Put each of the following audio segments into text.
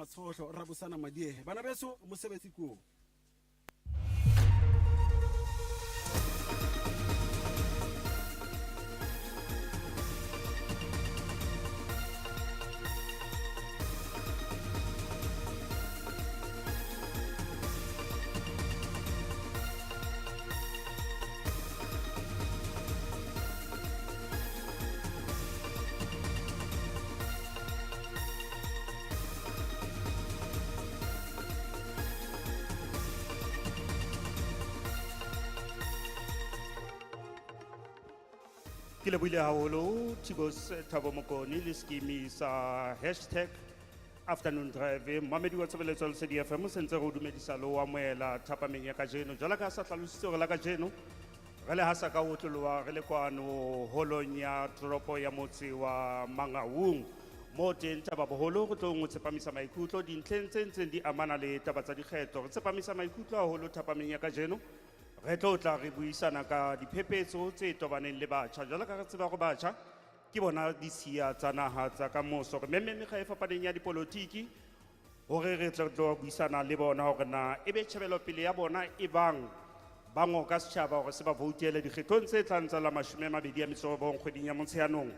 Matshohlo rabusana madie bana beso mosebetsi ko Kila buile haholo, Tibos Tabomokoni, Liskimi sa hashtag afternoon drive, Mamedi wa Tshehetsa Lesedi FM, Sentse go dumedisa lo wa moela thapameng ya kajeno, jala ka sa tlalositse go la kajeno, re le hasa ka otloloa re le kwano holong ya toropo ya motse wa Mangaung, mo teng taba boholo go tlo ngo tsepamisa maikutlo dintleng tse ntseng di amana le taba tsa dikgetho, re tsepamisa maikutlo haholo thapameng ya kajeno. Re tla re buisana ka diphephetso tse tobaneng le batjha jalo ka re tseba go batjha ke bona di sia tsa naha tsa ka moso re memme mekga e fapaneng ya dipolotiki hore re tla buisana le bona hore na ebe tshebelo pele ya bona e bang ba ngoka setjhaba hore se ba voutele dikgethong tse tlang tsa la 2019 kgweding ya Motsheanong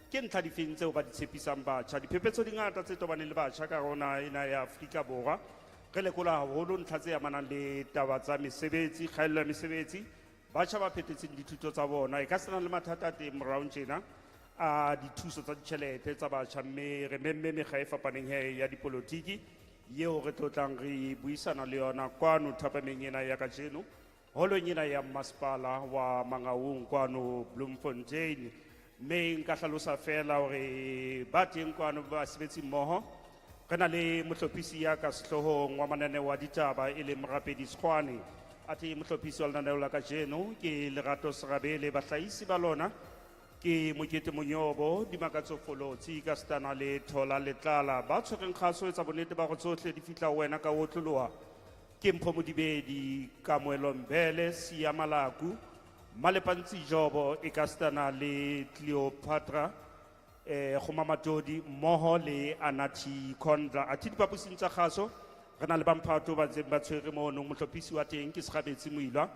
ke ntlha di feng tseo ba di tshepisang batjha diphephetso di ngata tse tobaneng le batjha ka rona ena ya Afrika Borwa re lekola haholo ntlha tse amanang le taba tsa mesebetsi kgaello ya mesebetsi batjha ba phethetseng dithuto tsa bona e ka sena le mathata teng morao tjena a dithuso tsa ditjhelete tsa batjha mme re memme mekga e fapaneng ya dipolotiki yeo re tlotlang re buisana le yona kwano thapameng ena ya kajeno holong ena ya masepala wa Mangaung kwano Bloemfontein mme nka hlalosa fela hore ba teng kwano ba sebetsi mmoho re na le mohlophisi ya ka sehlohong wa mananeo wa ditaba e le morapedi Tshwane ate mohlophisi wa lenaneo la kajeno ke Lerato Serabele bahlahisi ba lona ke Mokete Monyobo dimakatso folotsi ka stana le thola letlala ba tshwereng kgaso etsa bonnete ba go tsohle di fitla wena ka otloloa ke Mpho Modibedi Kamoelo Mbele Siya Malaku Malepantsi Jobo Ikastana le Cleopatra Mamatodi Moho le Anati Kondra Ati Papusing Takaso Rena le Bampato Bazembatse Mono Mutopisi wa teng ke Sekgabetsi Moilwa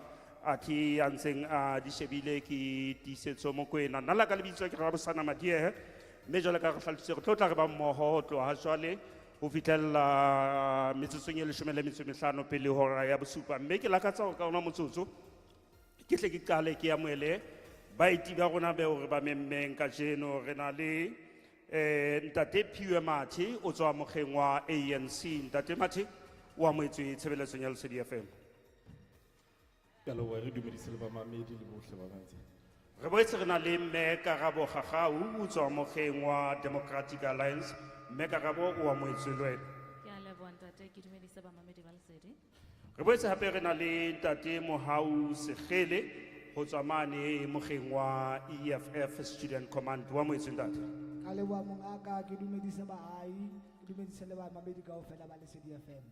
Ati Anseng a Dishebile ki Tisetso Mokoena Nala ka lebitso ke Rabosana Madiehe mme jwale ka re hlalositse re tlo tla re ba mmoho ho tloha jwale ho fitlhella metsotsong e 15 pele hora ya bosupa mme ke lakatsa ho ka ona motsotso ke tle ke qale ke amoele baeti ba rona be hore ba memmeng ka jeno re na le ntate Phiwe Mathe o tswa mokgeng wa ANC ntate Mathe o amoetswe tshebeletsong ya Lesedi FM. Ke lo re dumedise le ba mamedi le bohle ba bantse. Re boetse re na le mme Karabo Gagau o tswa mokgeng wa Democratic Alliance mme Karabo o amoetswe le wena. Ke a leboha ntate ke dumedisa bamamedi ba Lesedi. Re boetse hape re na le ntate Mohau Segele ho tswa mane mokgeng wa EFF Student Command wa moetswe ntate. Ka leboha mongaka ke dumedisa baahi ke dumedisa le bamamedi kaofela ba Lesedi FM.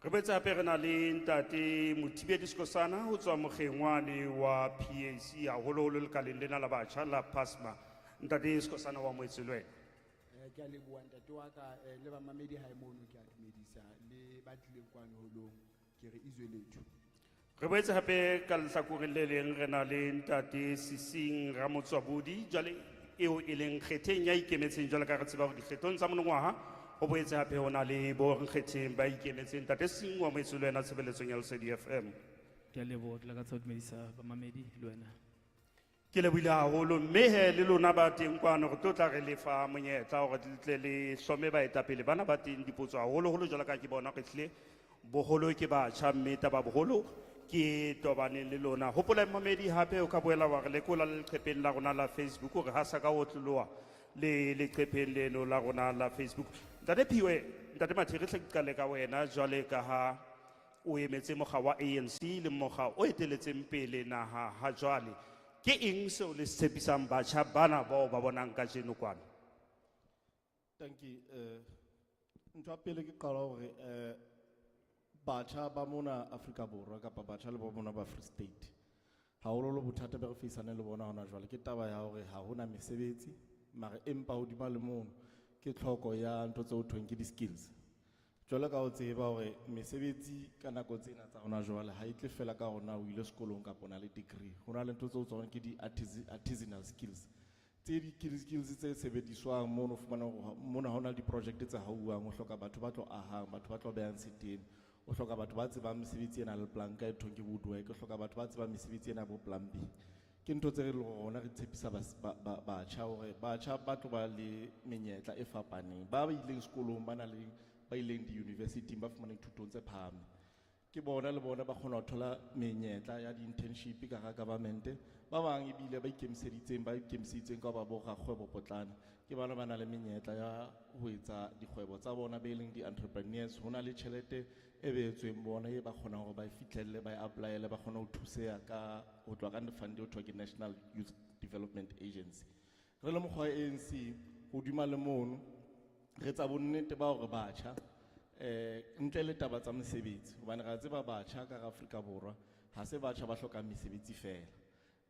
Re boetse hape re na le ntate Mothibedi Skosana ho tswa mokgeng wane wa PAC haholoholo lekaleng lena la batjha la PASMA ntate Skosana wa moetswe le wena. Ke a leboha ntate wa ka le bamamedi haemono ke a dumedisa le ba tlileng kwano holong ke re izwe letho. Re boetse hape ka lehlakoreng le leng re na le ntate Sising Ramotswabudi jwale eo e leng kgetheng ya ikemetseng jwale ka re tseba hore dikgethong tsa monongwaha ho boetse hape ho na le bo nkgetheng ba ikemetseng ntate Sising wa moetswe le wena tshebeletsong ya Lesedi FM. Ke a leboha ke lakatsa ho dumedisa bamamedi le wena. Ke lebohile haholo mme he le lona ba teng kwano re tlo tla re lefa monyetla hore le tle le hlome baetapele bana ba teng dipotso haholoholo jwalo ka ke bona re tlile boholo ke batjha mme taba boholo ke tobane le lona hopola mamedi hape o ka boela wa re lekola le leqhepeng la rona la Facebook hore ha sa ka o tloloa le leqhepeng leno la rona la Facebook. Ntate Phiwe ntate Mathe re tle ke qale ka wena jwale ka ha o emetse mokga wa ANC le mokga o eteletseng pele naha ha jwale ke eng seo le se tshepisang batjha bana bao ba bonang ka jeno kwana? Thank you. Ntwa pele ke qala hore batjha ba mona Afrika Borwa kapa batjha le ba mona ba Free State ha holo bothata ba re faisana le bona hona jwale ke taba ya hore ha hona mesebetsi mara empa hodima le mono ke tlhoko ya ntho tse ho thweng ke di skills jwale ka o tseba hore mesebetsi ka nako tsena tsa hona jwale ha itle fela ka hona o ile sekolong kapa na le degree hona le ntho tse ho tsona ke di artisanal skills tse di skills tse sebediswang mono fumana mona hona di project tse hauwang o hloka batho ba tlo ahang batho ba tlo behang seteng o hloka batho ba tsebang mesebetsi ena le plan ka e thweng ke woodwork o hloka batho ba tsebang mesebetsi ena bo plumbing ke ntho tse re le rona re tshepisa batjha hore batjha ba tlo ba le menyetla e fapaneng ba ileng sekolong ba ileng di-university ba fumaneng thutong tse phahameng ke bona le bona ba kgona ho thola menyetla ya di-internship ka ga government ba bang ebile ba ikemiseditseng ka ba bo rakgwebo potlana ke bana ba na le menyetla ya ho etsa dikgwebo tsa bona be leng di-entrepreneurs ho na le tjhelete e beetsweng bona e ba kgonang hore ba e fitlhelle ba e applyele ba kgona ho thuseha ka ho tloha ka fund ho thwa ke National Youth Development Agency re le mokgwa wa ANC hodima le mono re tsa bonnete ba hore batjha ntle le taba tsa mesebetsi hobane ra tseba batjha ka Afrika Borwa ha se batjha ba hlokang mesebetsi fela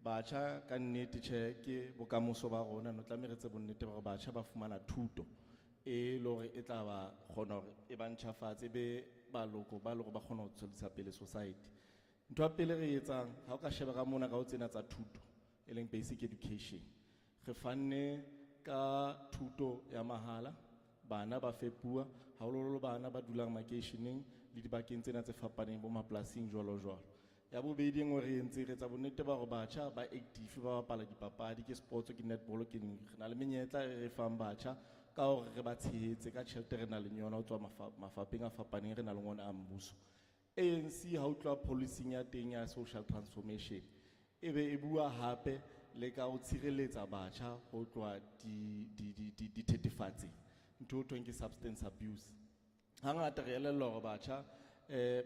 batjha ka nnete tjhe ke bokamoso ba rona no tlameha re tse bonnete ba hore batjha ba fumana thuto e lore e tla ba kgona hore e ba ntjhafatse be baloko ba lore ba kgona ho tswellisa pele society ntwa pele re etsang ha o ka sheba ka mona ka ho tsena tsa thuto e leng basic education re fanne ka thuto ya mahala bana ba fepuwa haholoholo bana ba dulang makeisheneng le dibakeng tsena tse fapaneng bo mapolasing jwalo jwalo ya bobedi ngwe re entse re tsa bonnete ba hore batjha ba active ba bapala dipapadi ke sports ke netball ke eng re na le menyetla re fang batjha ka hore re ba tshehetse ka tjhelete re na le yona ho tswa mafapheng a fapaneng re na le ngwana a mmuso ANC ha o tloa policing ya teng ya social transformation e be e bua hape le ka ho tshireletsa batjha ho tloa di thethefatsi ntho ho thweng ke substance abuse hangata re elellwa hore batjha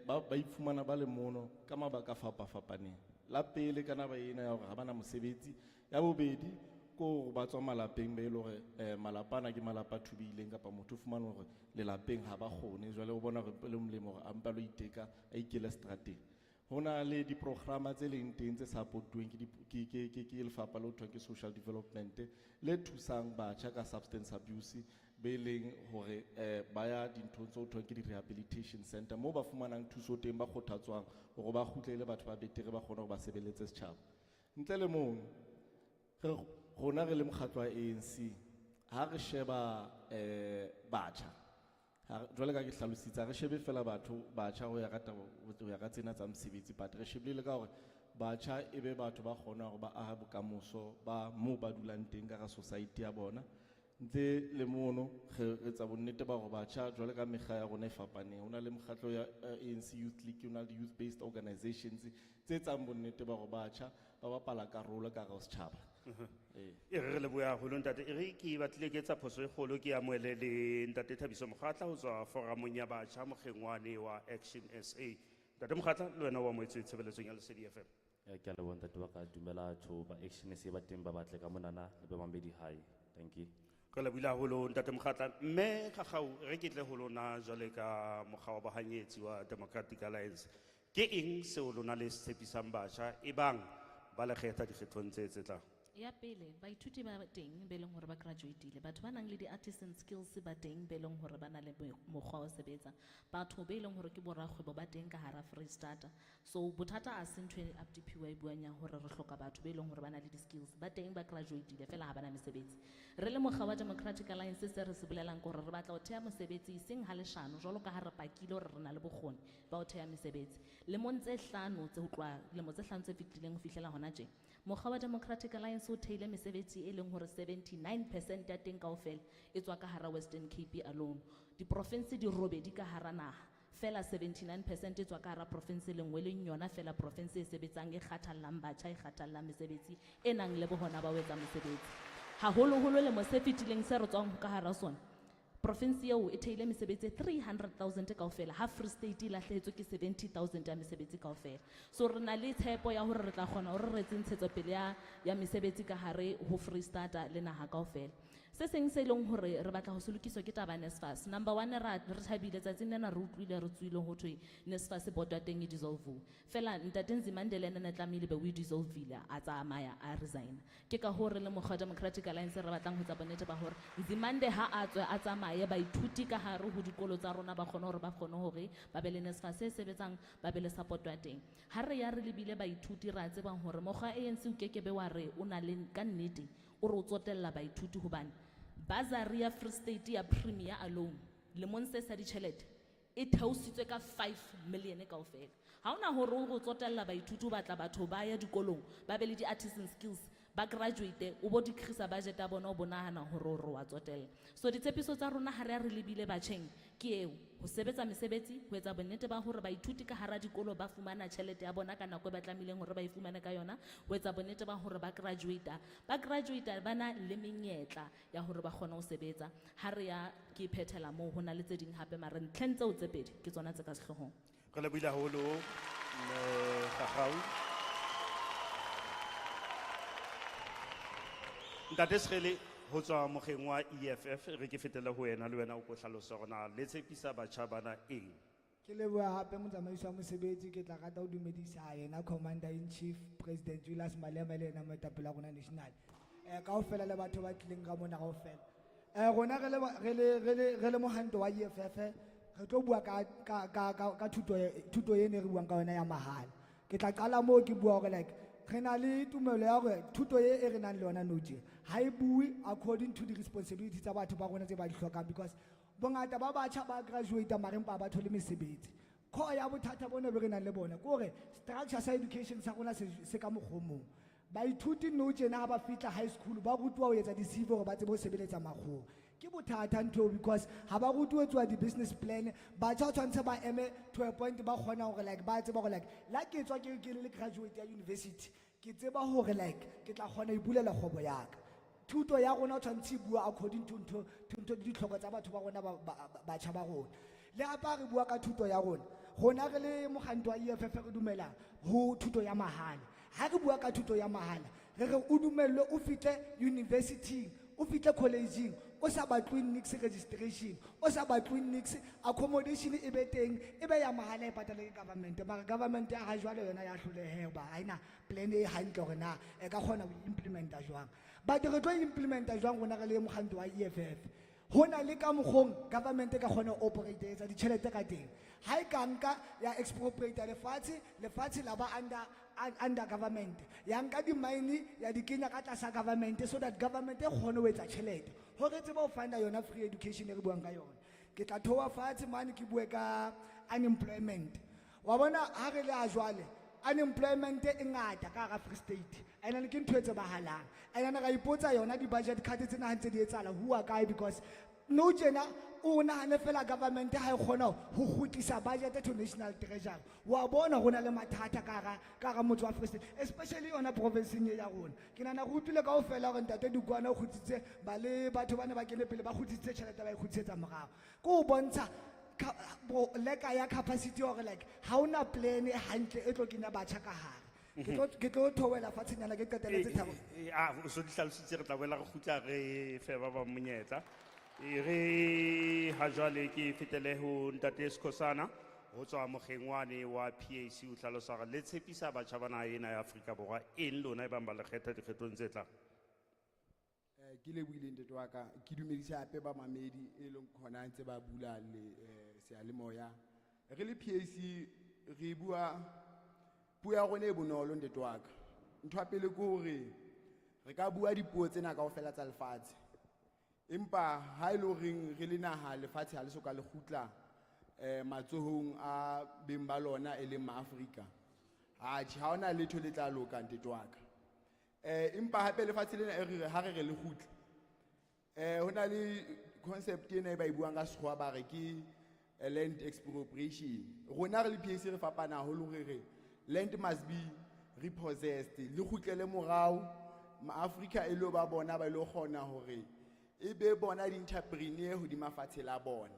ba ifumana ba le mono ka mabaka a fapaneng la pele kana ba ena ya hore ha bana mosebetsi ya bobedi ko ba tswa malapeng be le hore malapana ke malapa thubileng kapa motho fumana hore le lapeng ha ba kgone jwale o bona hore le molemo hore a mpa lo iteka a ikele strateng Hona le di programa tse leng teng tse support-uweng ke lefapha le ho thweng ke social development le thusang batjha ka substance abuse be leng hore ba ya dinthong tse ho thweng ke di-rehabilitation center moo ba fumanang thuso teng ba kgothatswang hore ba kgutlele batho ba betere ba kgone hore ba sebeletse setjhaba. Ntle le moo rona re le mokgatlo wa ANC ha re sheba batjha jwale ka ke hlalositse re shebe fela batho batjha ho ya ka tsena tsa mosebetsi but re shebile ka hore batjha e be batho ba kgona hore ba aha bokamoso ba moo ba dulang teng ka society ya bona. Ntle le mono re etsa bonnete ba hore batjha jwale ka mekga ya rona e fapaneng hona le mokgatlo ya ANC Youth League hona le youth based organizations tse etsang bonnete ba hore batjha ba bapala karolo ka hara setjhaba. E re leboha haholo ntate. E re ke batlile ke etsa phoso e kgolo ke amohele le ntate Thabiso Mokgatla ho tswa forumong ya batjha mokgengwane wa Action SA. Ntate Mokgatla le wena wa moetso tshebeletsong ya Lesedi FM. Ke a leboha ntate wa ka, dumela batho ba Action SA ba teng ba batle ka monana le ba mamedi hae. Thank you. Re lebohile haholo ntate Mokgatla. Mme Kgakgau re ke tle ho lona jwale ka mokga wa bahanyetsi wa Democratic Alliance. Ke eng seo lona le se tshepisang batjha ebang ba le kgetha dikgethong tse tlang? Ya pele baithuti ba teng be leng hore ba graduate-ile, batho ba nang le di-artisan skills ba teng be leng hore ba na le mokgwa wa sebetsa, batho be leng hore ke borakgwebo ba teng ka hara Freestata. So bothata a se ntho e Abdipiwa e buang ya hore re hloka batho be leng hore ba na le di-skills ba teng ba graduate-ile fela ha ba na mesebetsi. Re le mokga wa Democratic Alliance se re se bolelang hore re batla ho thea mosebetsi seng ha leshano jwalo ka ha re pakile hore re na le bokgoni ba ho thea mesebetsi lemong tse hlano tse ho tloha lemo tse hlano tse fitileng ho fihlela hona tje. Mokga wa Democratic Alliance o theile mesebetsi e leng hore 79% ya teng kaofela e tswa ka hara Western Cape alone. Diprovince di robedi ka hara naha fela 79% e tswa ka hara province le nngwe leng yona fela province e sebetsang e kgathallang batjha e kgathallang mesebetsi e nang le bohona ba ho etsa mesebetsi. Haholoholo lemo se fitileng se re tswang ka hara sona province eo e theile mesebetsi 300,000 kaofela ha Free State e lahlehetswe ke 70,000 ya mesebetsi kaofela. So re na le tshepo ya hore re tla kgona hore re etse ntshetsopele ya mesebetsi ka hare ho Freestata le naha kaofela. Se seng se leng hore re batla ho se lokiswa ke taba NSFAS. Number 1 re thabile tsatsing lena re utlwile re tswile ho thwe NSFAS board teng e dissolve. Fela ntate Nzimandela nna tlamehile be we dissolve a tsamaya a resign. Ke ka hore le mokgwa Democratic Alliance re batlang ho tsa bonnete ba hore Nzimande ha a tswe a tsamaya baithuti ka hare ho dikolo tsa rona ba kgone hore ba be le NSFAS se sebetsang ba be le support wa teng. Ha re ya re lebile baithuti ra tsebang hore mokgwa ANC o kekebe wa re o na le ka nnete o re o tsotella baithuti hobane bazari ya Free State ya premier alone lemong se sa ditjhelete e theositswe ka 5 million kaofela. Ha ona hore o tsotella baithuti ba tla batho ba ya dikolong ba be le di-artisan skills ba graduate o bo decrease budget ya bona o bonahana hore wa tsotella. So ditshepiso tsa rona ha re lebile batjheng ke eo ho sebetsa mesebetsi ho etsa bonnete ba hore baithuti ka hara dikolo ba fumana tjhelete ya bona ka nako e ba tlamehileng hore ba e fumane ka yona, ho etsa bonnete ba hore ba graduate ba na le menyetla ya hore ba kgone ho sebetsa. Ha re ya ke phethela moo hona le tse ding hape mara ntlheng tseo tse pedi ke tsona tse ka sehloohong. Re lebohile haholo Kgakgau. Ntate Sekgele ho tswa mokgeng wa EFF re ke fetela ho wena le wena o ko hlalosa rona le tshepisa batjha bana eng? Ke leboha hape motsamaisi wa mosebetsi ke tla rata ho dumedisa yena Commander in Chief President Julius Malema le yena moetapele wa rona national. Kaofela le batho ba tlileng ka mona kaofela. Rona re le mohanto wa EFF re tlo bua ka thuto ene re buang ka yona ya mahala. Ke tla qala moo ke bua hore like re na le tumelo ya hore thuto e re nang le yona nou tje ha e bue according to the responsibilities tsa batho ba rona tse ba di hlokang, because bongata ba batjha ba graduate mara empa ba thole mesebetsi. Kho ya bothata bona be re nang le bona ke hore structure sa education sa rona se ka mokgomong. Baithuti nou tjena ha ba fihla high school ba rutwa ho etsa di-CV hore ba tsebe ho sebeletsa makgowa. Ke bothata ntho because ha ba rutwe tswa di-business plan batjha tshwantse ba eme to a point ba kgona hore like ba tseba hore like la ke tswa ke le graduate ya university ke tseba hore like ke tla kgona ibulela kgobo ya ka. Thuto ya rona tshwantse bua according to ditlhoko tsa batho ba rona batjha ba rona. Le apa re bua ka thuto ya rona rona re le moganto wa EFF re dumela ho thuto ya mahala. Ha re bua ka thuto ya mahala re o dumellwe o fitle university o fitle collegeng o o sa batlwe nix registration, o sa batlwe nix accommodation e be teng, e be ya mahala e patale ke government, mara government ya ha jwale yona ya hloleha ba haina plan e hantle hore na e ka kgona ho implementa jwang. But re tlo implementa jwang rona re le mokgatlo wa EFF. Hona le ka mokgong government e ka kgona ho operate etsa ditjhelete ka teng. Ha e ka nka ya expropriate lefatshe la ba under government, ya nka di mine ya di kenya ka tlasa government, so that government e kgone ho etsa tjhelete hore tsebe ho find yona free education e re buang ka yona. Ke tla thoa fatshe mane ke bue ka unemployment. Wa bona ha re le a jwale unemployment e ngata ka hara Free State, ene le ke ntho e tsebahalang, ene ra ipotsa yona di budget cut tsena ha ntse di etsala ho wa kae, because no jena o nahane fela government ha e kgona ho kgutlisa budget to national treasury. Wa bona rona le mathata ka hara motse wa Free State, especially yona provinceng ya rona. Ke nana go utlwile kaofela hore ntate Dukwana o kgutsitse ba le batho bana ba kene pele ba kgutsitse tjhelete ba e kgutsetsa morao, ko bontsha leka ya capacity or like ha una plan e hantle e tlo kenya batjha ka hare. Ke tlo thowela fatshenyana ke qeteletse thabo. O so di hlalositse re tla boela re kgutla re fe ba bang monyetla. Re ha jwale ke fetele ho ntate Skhosana ho tswa mokgengwane wa PAC o hlalosa hore le tshepisa batjha bana ena ya Afrika Borwa eng lona e bang ba le kgetha dikgethong tse tlang. Ke le buile ntate wa ka, ke dumedisa hape ba mamedi e leng khona ntse ba bula le sealemoya. Re le PAC re bua puo ya rona e bonolo ntate wa ka. Ntho ya pele ke hore re ka bua dipuo tsena kaofela tsa lefatshe, empa ha e le horeng re le naha lefatshe ha le soka le kgutla matsohong a beng ba lona e leng ma-Afrika, ha hona letho le tla loka ntate wa ka. Empa hape lefatshe lena e re ha re le kgutla hona le concept ena e ba e buang ka sekgowa ba re ke land expropriation. Rona re le PAC re fapana haholo re land must be repossessed, le kgutlele morao ma-Afrika e lo ba bona ba lo kgona hore e be bona di-entrepreneur hodima fatshe la bona.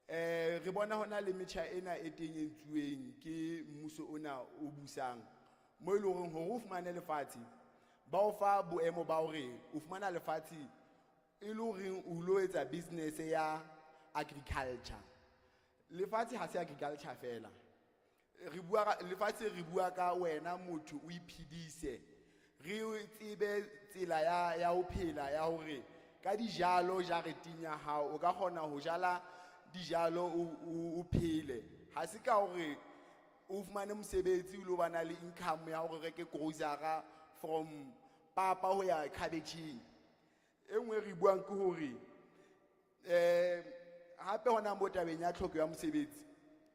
Re bona hona le metjha ena e teng e ntsuweng ke mmuso ona o busang, mo e leng hore o fumane lefatshe ba o fa boemo ba hore o fumana lefatshe e le hore o lo etsa business ya agriculture. Lefatshe ha se agriculture fela, re bua lefatshe re bua ka wena motho o iphidise, re tsebe tsela ya ho phela ya hore ka dijalo jareteng ya hao o ka kgona ho jala dijalo o phele. Ha se ka hore o fumane mosebetsi o lo bana le income ya hore reke grocery from papa ho ya cabbage. Enngwe re buang ke hore hape hona mo tabeng ya tlhoko ya mosebetsi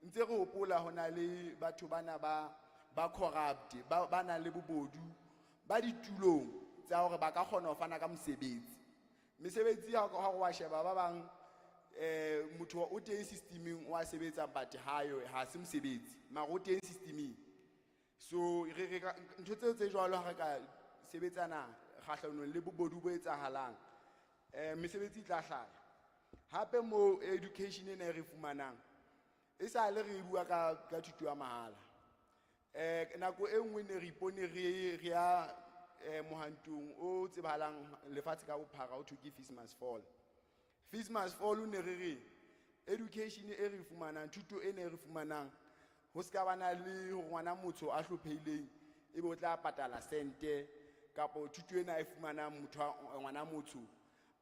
ntse re hopola hona le batho bana ba corrupt ba na le bobodu ba ditulong tsa hore ba ka kgona ho fana ka mosebetsi. Mesebetsi ha wa sheba ba bang motho o teng systeming wa sebetsa but ha se mosebetsi mara o teng systeming. So re ntho tseo tse jwalo ha re ka sebetsana kgahlanong le bobodu bo etsahalang, mesebetsi tla hlaya. Hape mo education ena re fumanang e sa le re bua ka thuto ya mahala. Nako e nngwe ne re ipone re ya mohantong o tsebahalang lefatshe ka bophara ho thwe ke Fees Must Fall. Fees Must Fall o ne re education e re fumanang, thuto e ne re fumanang ho ska bana le ho ngwana motho a hlophehileng e be o tla patala sente kapo thuto ena e fumanang motho ngwana motho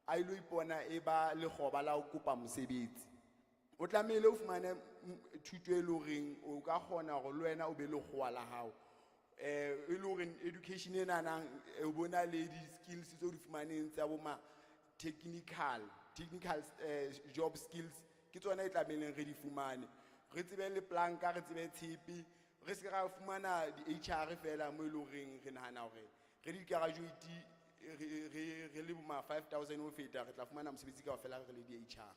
a ilo ipona e ba le khoba la ho kopa mosebetsi. O tlamehile o fumane thuto e le horeng o ka kgona hore le wena o be le kgowa la hao. E le horeng education ena nang o bona le di-skills tse o di fumaneng tsa bo ma technical job skills ke tsona e tlameleng re di fumane. Re tsebe le planka, re tsebe tshepe, re se ra fumana di-HR fela mo e le horeng re nahana hore re di graduate re le ma 5,000 ho feta re tla fumana mosebetsi kaofela re le di-HR.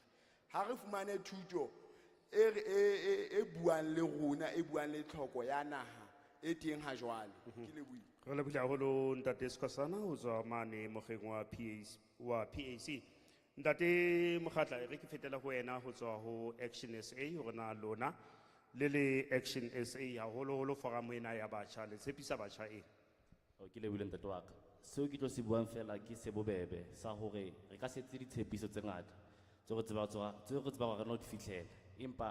Ha re fumane thuto e buang le rona, e buang le tlhoko ya naha e teng ha jwale. Ke lebohile. Re lebohile haholo ntate Skhosana ho tswa mane mokgeng wa PAC. Ntate Mokgatla re ke fetela ho wena ho tswa ho Action SA hore na lona le Action SA haholoholo forum ena ya batjha le tshepisa batjha eng? Ke lebohile ntate wa ka. seo ke tlo se buang fela ke se bobebe sa hore re ka setse ditshepiso tse ngata tseo re tseba gore re no di fitlhela empa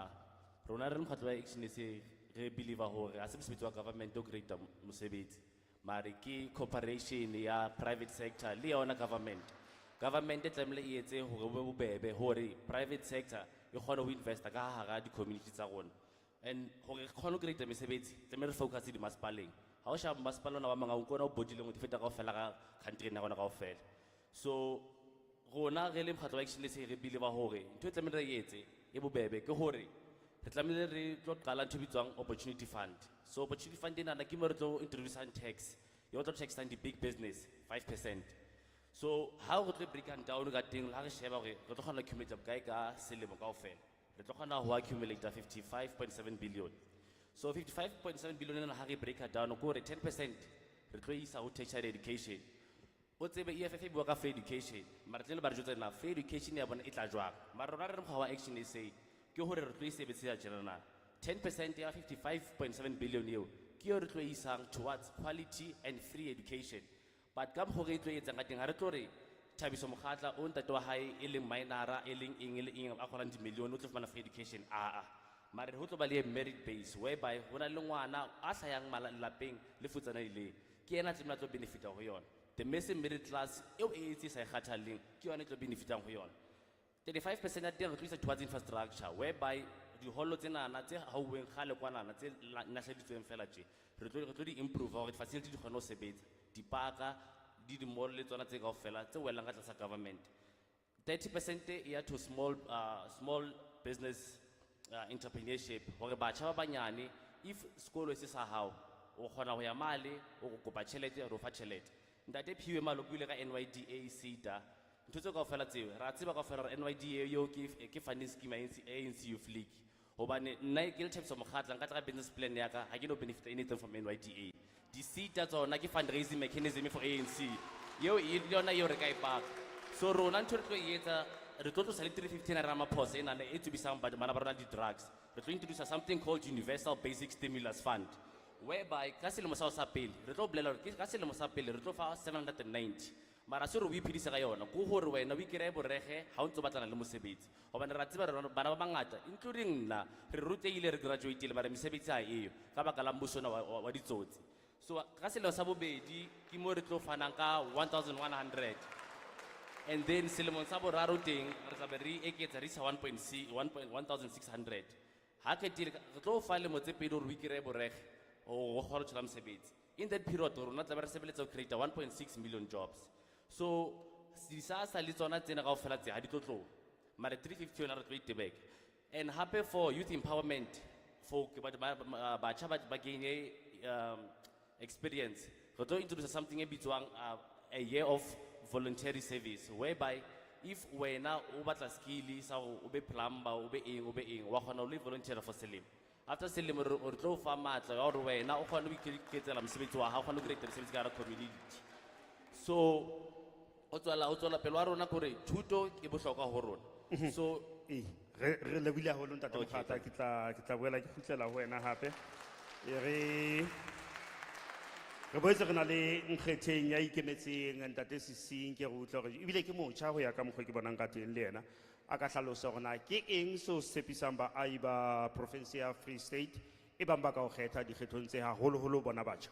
rona re le mokgatlo wa Action SA re believer hore ha se mosebetsi wa government o create mosebetsi mare ke cooperation ya private sector le yona government e tlamehile e etse hore bo bobebe hore private sector e kgone ho investa ka hara di community tsa rona and hore re kgone ho create mesebetsi tlamehile re focus di masipaleng ha o shaba masipala ona ba manga o kona o bodile ngo di feta kaofela ka country na rona kaofela so rona re le mokgatlo wa Action SA re believer hore ntho e tlamehile re etse e bobebe ke hore re tlamehile re tlo qala ntho bitswang opportunity fund so opportunity fund ena ke mo re tlo introduce tax you want to tax the big business 5%. So how we break down ka teng la re sheba hore re tlo kgona ho accumulate bokae ka selemo kaofela re tlo kgona ho accumulate 55.7 billion so 55.7 billion ena ha re break down ko re 10% re tlo isa ho tertiary education o tsebe EFF e bua ka free education mara tlele ba re jotsa na free education ya bona e tla jwang mara rona re mokgwa wa Action SA ke hore re tlo isebetsa general 10% ya 55.7 billion eo ke yo re tlo isang towards quality and free education but ka mokgwa re tlo etsa ka teng ha re tlo re Thabiso Mokgatla o ntate wa hae e leng minora e leng eng a kgolang di million o tlo fumana free education mare ho tlo ba le merit base whereby hona le ngwana a hlayang malapeng le futsana ile ke ena tlo tlo benefita ho yona the massive middle class eo e itse sa ikgathaleng ke yona e tlo benefitang ho yona 35% ya teng re tlo isa towards infrastructure whereby di holo tsena tse hauweng khale kwanana tse nahleditsweng fela tje re tlo di improve hore facility di kgone ho sebetsa dipaka di mall le tsona tse kaofela tse welang ka tlasa government 30% ya to small business entrepreneurship hore batjha ba banyane if sekolo se sa hao o kgona ho ya male o go kopa tšhelete ro fa tšhelete ntate phiwe malokile ka NYDA SEDA ntho tse kaofela tseo ra tseba kaofela re NYDA yo ke funding scheme ya ANC Youth League hobane nna ke le Thabiso Mokgatla nka tla business plan ya ka ha ke no benefit anything from NYDA di SEDA tsona ke fundraising mechanism for ANC yo yona yo re ka ipaka so rona ntho re tlo etsa re tlo tlosa le 315 ra maphosa ena e tsubisang bana ba rona di drugs re tlo introduce something called universal basic stimulus fund whereby ka selemo sa pele re tlo bolela hore ka selemo sa pele re tlo fa 790 mara se re o iphedisa ka yona go gore wena o ikere borege ha o ntse batlana le mosebetsi hobane ra tseba re bana ba bangata including nna re ruteile re graduate le mara mesebetsi a eyo ka baka la mmuso wa ditsotsi so ka selemo sa bobedi ke mo re tlo fanang ka 1100 and then selemo sa boraro teng re tla be re eketsa re isa 1600 ha ke dire re tlo fa le motse pedi re o ikere borege o go tsela mosebetsi in that period rona tla be re sebeletsa ho create 1.6 million jobs so disasa le tsona tsena kaofela tse ha di tlo mare 350 yona re tlo itebeka and happy for youth empowerment for batjha ba gain experience re tlo introduce something e bitswang a year of voluntary service whereby if wena o batla skill sa o be plumber o be eng wa khona o le volunteer for selemo after selemo re tlo fa matla ya hore wena o khona ho iketsela mosebetsi wa ha o khona ho create mosebetsi ka community so o tswela pelo wa rona gore thuto e bohlokwa ho rona so re lebile haholo ntate Mokgatla ke tla boela ke khutlela ho wena hape re boetse re na le nkgetheng ya ikemetseng ntate Sising ke re utlwa gore ebile ke motjha ho ya ka mokgwa ke bonang ka teng le yena a ka hlalosa gona ke eng so sepisang ba ai ba province ya Free State e bang ba ka ho kgetha dikgethong tse haholo bona batjha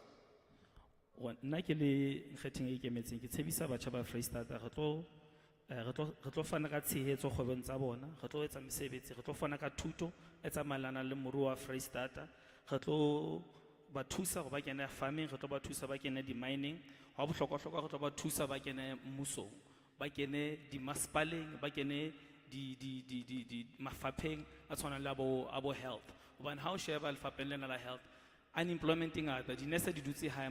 nna ke le nkgetheng e ikemetseng ke tshebisa batjha ba Free State re tlo fana ka tshehetso kgwebong tsa bona re tlo etsa mesebetsi re tlo fana ka thuto e tsamaelana le moruo wa Free State re tlo ba thusa go ba kena farming re tlo ba thusa ba kena di mining ha bohlokwa re tlo ba thusa ba kena mmusong ba kene di masipaleng ba kene di mafapheng a tshwanang le abo health hobane ha o sheba lefapheng lena la health unemployment ngata di-nurse di dutse hae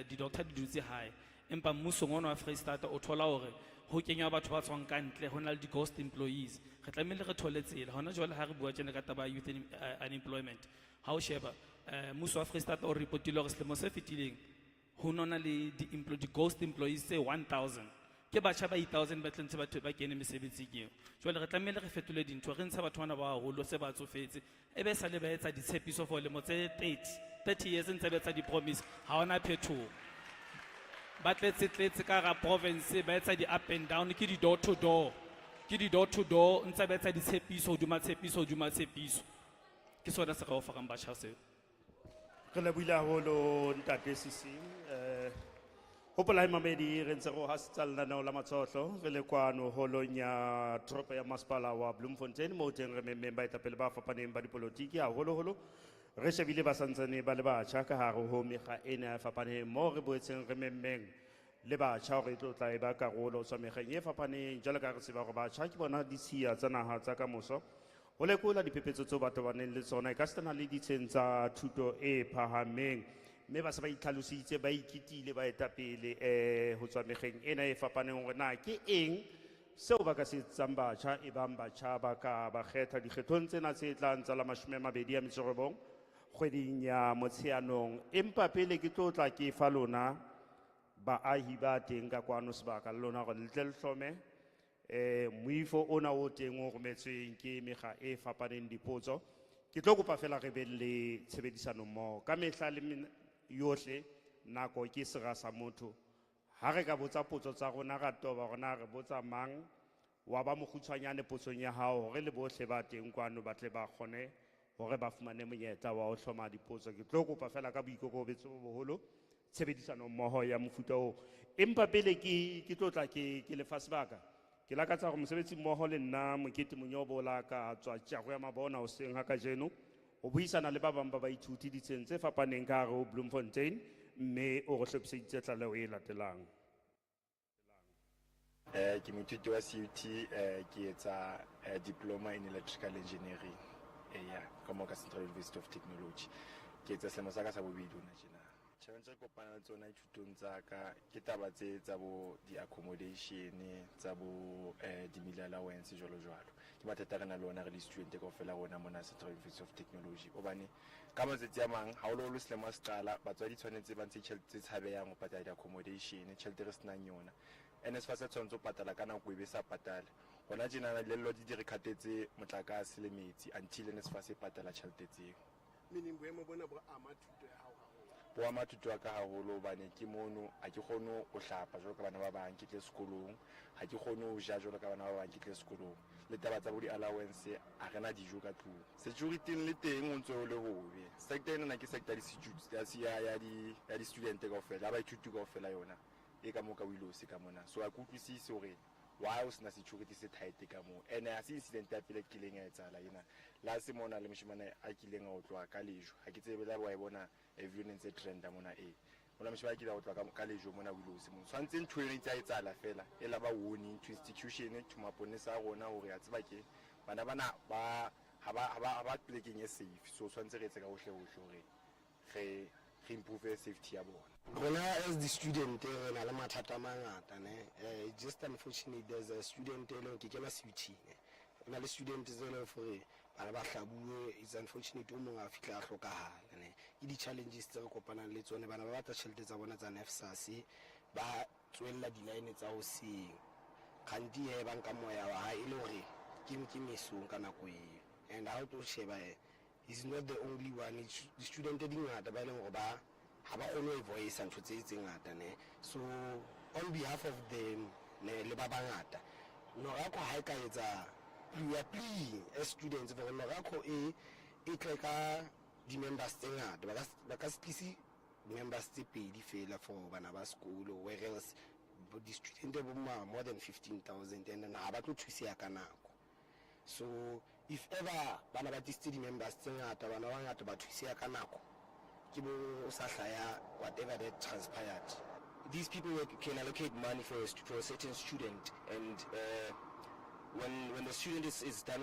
di-doctor di dutse hae empa mmusong ona wa Free State o thola hore ho kenya batho ba tswang ka ntle ho na le di-ghost employees re tlamehile re thole tsela hona jwale ha re bua tjena ka taba youth unemployment ha o sheba mmuso wa Free State o repotile hore selemo se fetileng ho nona le di-ghost employees tse 1000 ke batjha ba 8000 ba tlentse batho ba kene mesebetsi eo jwale re tlamehile re fetole dintho re ntsha batho bana ba haholo se ba tsofetse ebe sa le ba etsa ditshepiso for lemo tse 30 years ntse ba etsa di-promise ha ona phethoho ba tletse ka hara province ba etsa di up and down ke di door to door ntse ba etsa ditshepiso hodima tshepiso ke sona se re ofarang batjha seo. Re lebohile haholo ntate Sising. Hopola mamedi re ntse go hasitsa lenaneo la Matshohlo re le kwano holong ya toropo ya masepala wa Bloemfontein moo teng re memmeng baetapele ba fapaneng ba dipolotiki haholoholo re shebile ba santsane ba le batjha ka hare ho mekga ena e fapaneng moo re boetseng re memmeng le batjha hore e tlo tla e ba karolo ho tswa mekgeng e fapaneng jwalo ka re tseba hore batjha ke bona ditshiya tsa naha tsa kamoso ho lekola diphephetso tseo ba tobaneng le tsona e ka sitana le ditsheng tsa thuto e phahameng mme ba se ba itlhalositse ba ikitile baetapele ho tswa mekgeng ena e fapaneng hore na ke eng seo ba ka se etsang batjha e bang batjha ba ka ba kgetha dikgethong tsena tse tlang tsa la 29 kgweding ya Motsheanong. Empa pele ke tlo tla ke fa lona baahi ba teng ka kwano sebaka le lona hore le tle le hlome moifo ona o teng o rometsweng ke mekga e fapaneng dipotso. Ke tlo kopa fela re be le tshebedisano mmoho ka mehla le yohle nako ke sera sa motho ha re ka botsa potso tsa rona ra toba rona re botsa mang wa ba mokgutshwanyane potsong ya hao hore le bohle ba teng kwano ba tle ba kgone hore ba fumane monyetla wa ho hloma dipotso. Ke tlo kopa fela ka boikokobetso bo boholo tshebedisano mmoho ya mofuta o. Empa pele ke tlo tla ke lefa sebaka ke lakatsa hore mosebetsi mmoho le nna Mokete Monyobola ka tswa tjaro ya mabona hoseng ha kajeno ho buisana le ba bang ba baithuti ditsheng tse fapaneng ka hare ho Bloemfontein mme o re hlophiseditse tlaleho e latelang. Ke moithuti wa CUT ke etsa diploma in electrical engineering ka moo ka Central University of Technology ke etsa selemo sa ka sa bobedi hona tjena. Challenge e kopana le tsona dithutong tsa ka ke taba tse tsa bo di-accommodation tsa bo di-meal allowance jwalo ke mathata re na le ona re di-student kaofela rona mona Central University of Technology hobane ka matsatsi a mang haholoholo selemo se qala batswadi tshwanetse ba ntshe tjhelete tse tshabehang ho patala di-accommodation tjhelete re senang yona NSFAS e tshwanetse ho patala ka nako e be sa patale hona tjena lello di re khatetse motlakase le metsi until NSFAS e patala tjhelete tseo. Meaning boemo bona bo ama thuto ya hao bo ama thuto ya ka haholo hobane ke mono ha ke kgone ho hlapa jwalo ka bana ba bang ke tle sekolong ha ke kgone ho ja jwalo ka bana ba bang ke tle sekolong le taba tsa bo di-allowance ha rena dijo ka tlung security le teng o ntse o le hobe sector ena ke sector ya di-student kaofela ya baithuti kaofela yona e ka moo ka Wilosi ka mona so a ke utlwisise hore why o sena security se tight ka moo ene ha se incident ya pele kileng ya etsala ena la se mona le moshimane a kileng a tloa ka lejo ha ke tsebe la ba bona evidence trend mona mona moshimane ke la tloa ka lejo mona Wilosi mo tshwantse ntho ene tsa etsala fela e la ba warning to institution to maponesa rona hore a tseba ke bana ba ha ba plekeng e safe so tshwantse re etse ka hohle hore re improve safety ya bona. Rona as the student re na le mathata a mangata just unfortunately there's a student ke kena CUT ona le student tse le for bana ba hlabuwe it's unfortunate o mong a fitla a hlokahala ke di challenges tse re kopanang le tsone bana ba batla tjhelete tsa bona tsa NSFAS ba tswella di line tsa ho seng kganti ba nka moya wa hae le hore ke mesong ka nako eo and how to sheba is not the only one the student di ngata ba leng hore ba ha ba kgone ho voice ntho tse ngata so on behalf of them le ba bangata Norako ha ka etsa we are pleading as students for Norako e tle ka di members tse ngata ba ka splisi members tse pedi fela for bana ba sekolo whereas the student more than 15,000 and ha ba tlo thusiwa ka nako so if ever bana ba di members tse ngata bana ba ngata ba thusiwa ka nako ke bo sa hlaya whatever that transpired. These people can allocate money for a certain student and when the student is done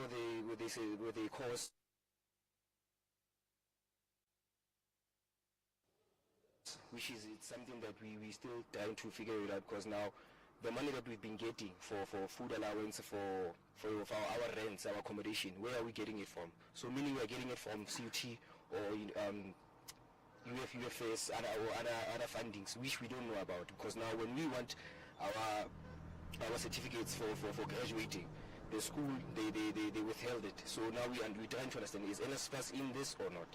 with a course which is it's something that we still trying to figure it out because now the money that we've been getting for food allowance for our rents, our accommodation, where are we getting it from? So meaning we're getting it from CUT or UFS or other fundings which we don't know about because now when we want our certificates for graduating, the school they withheld it. So now we're trying to understand is NSFAS in this or not.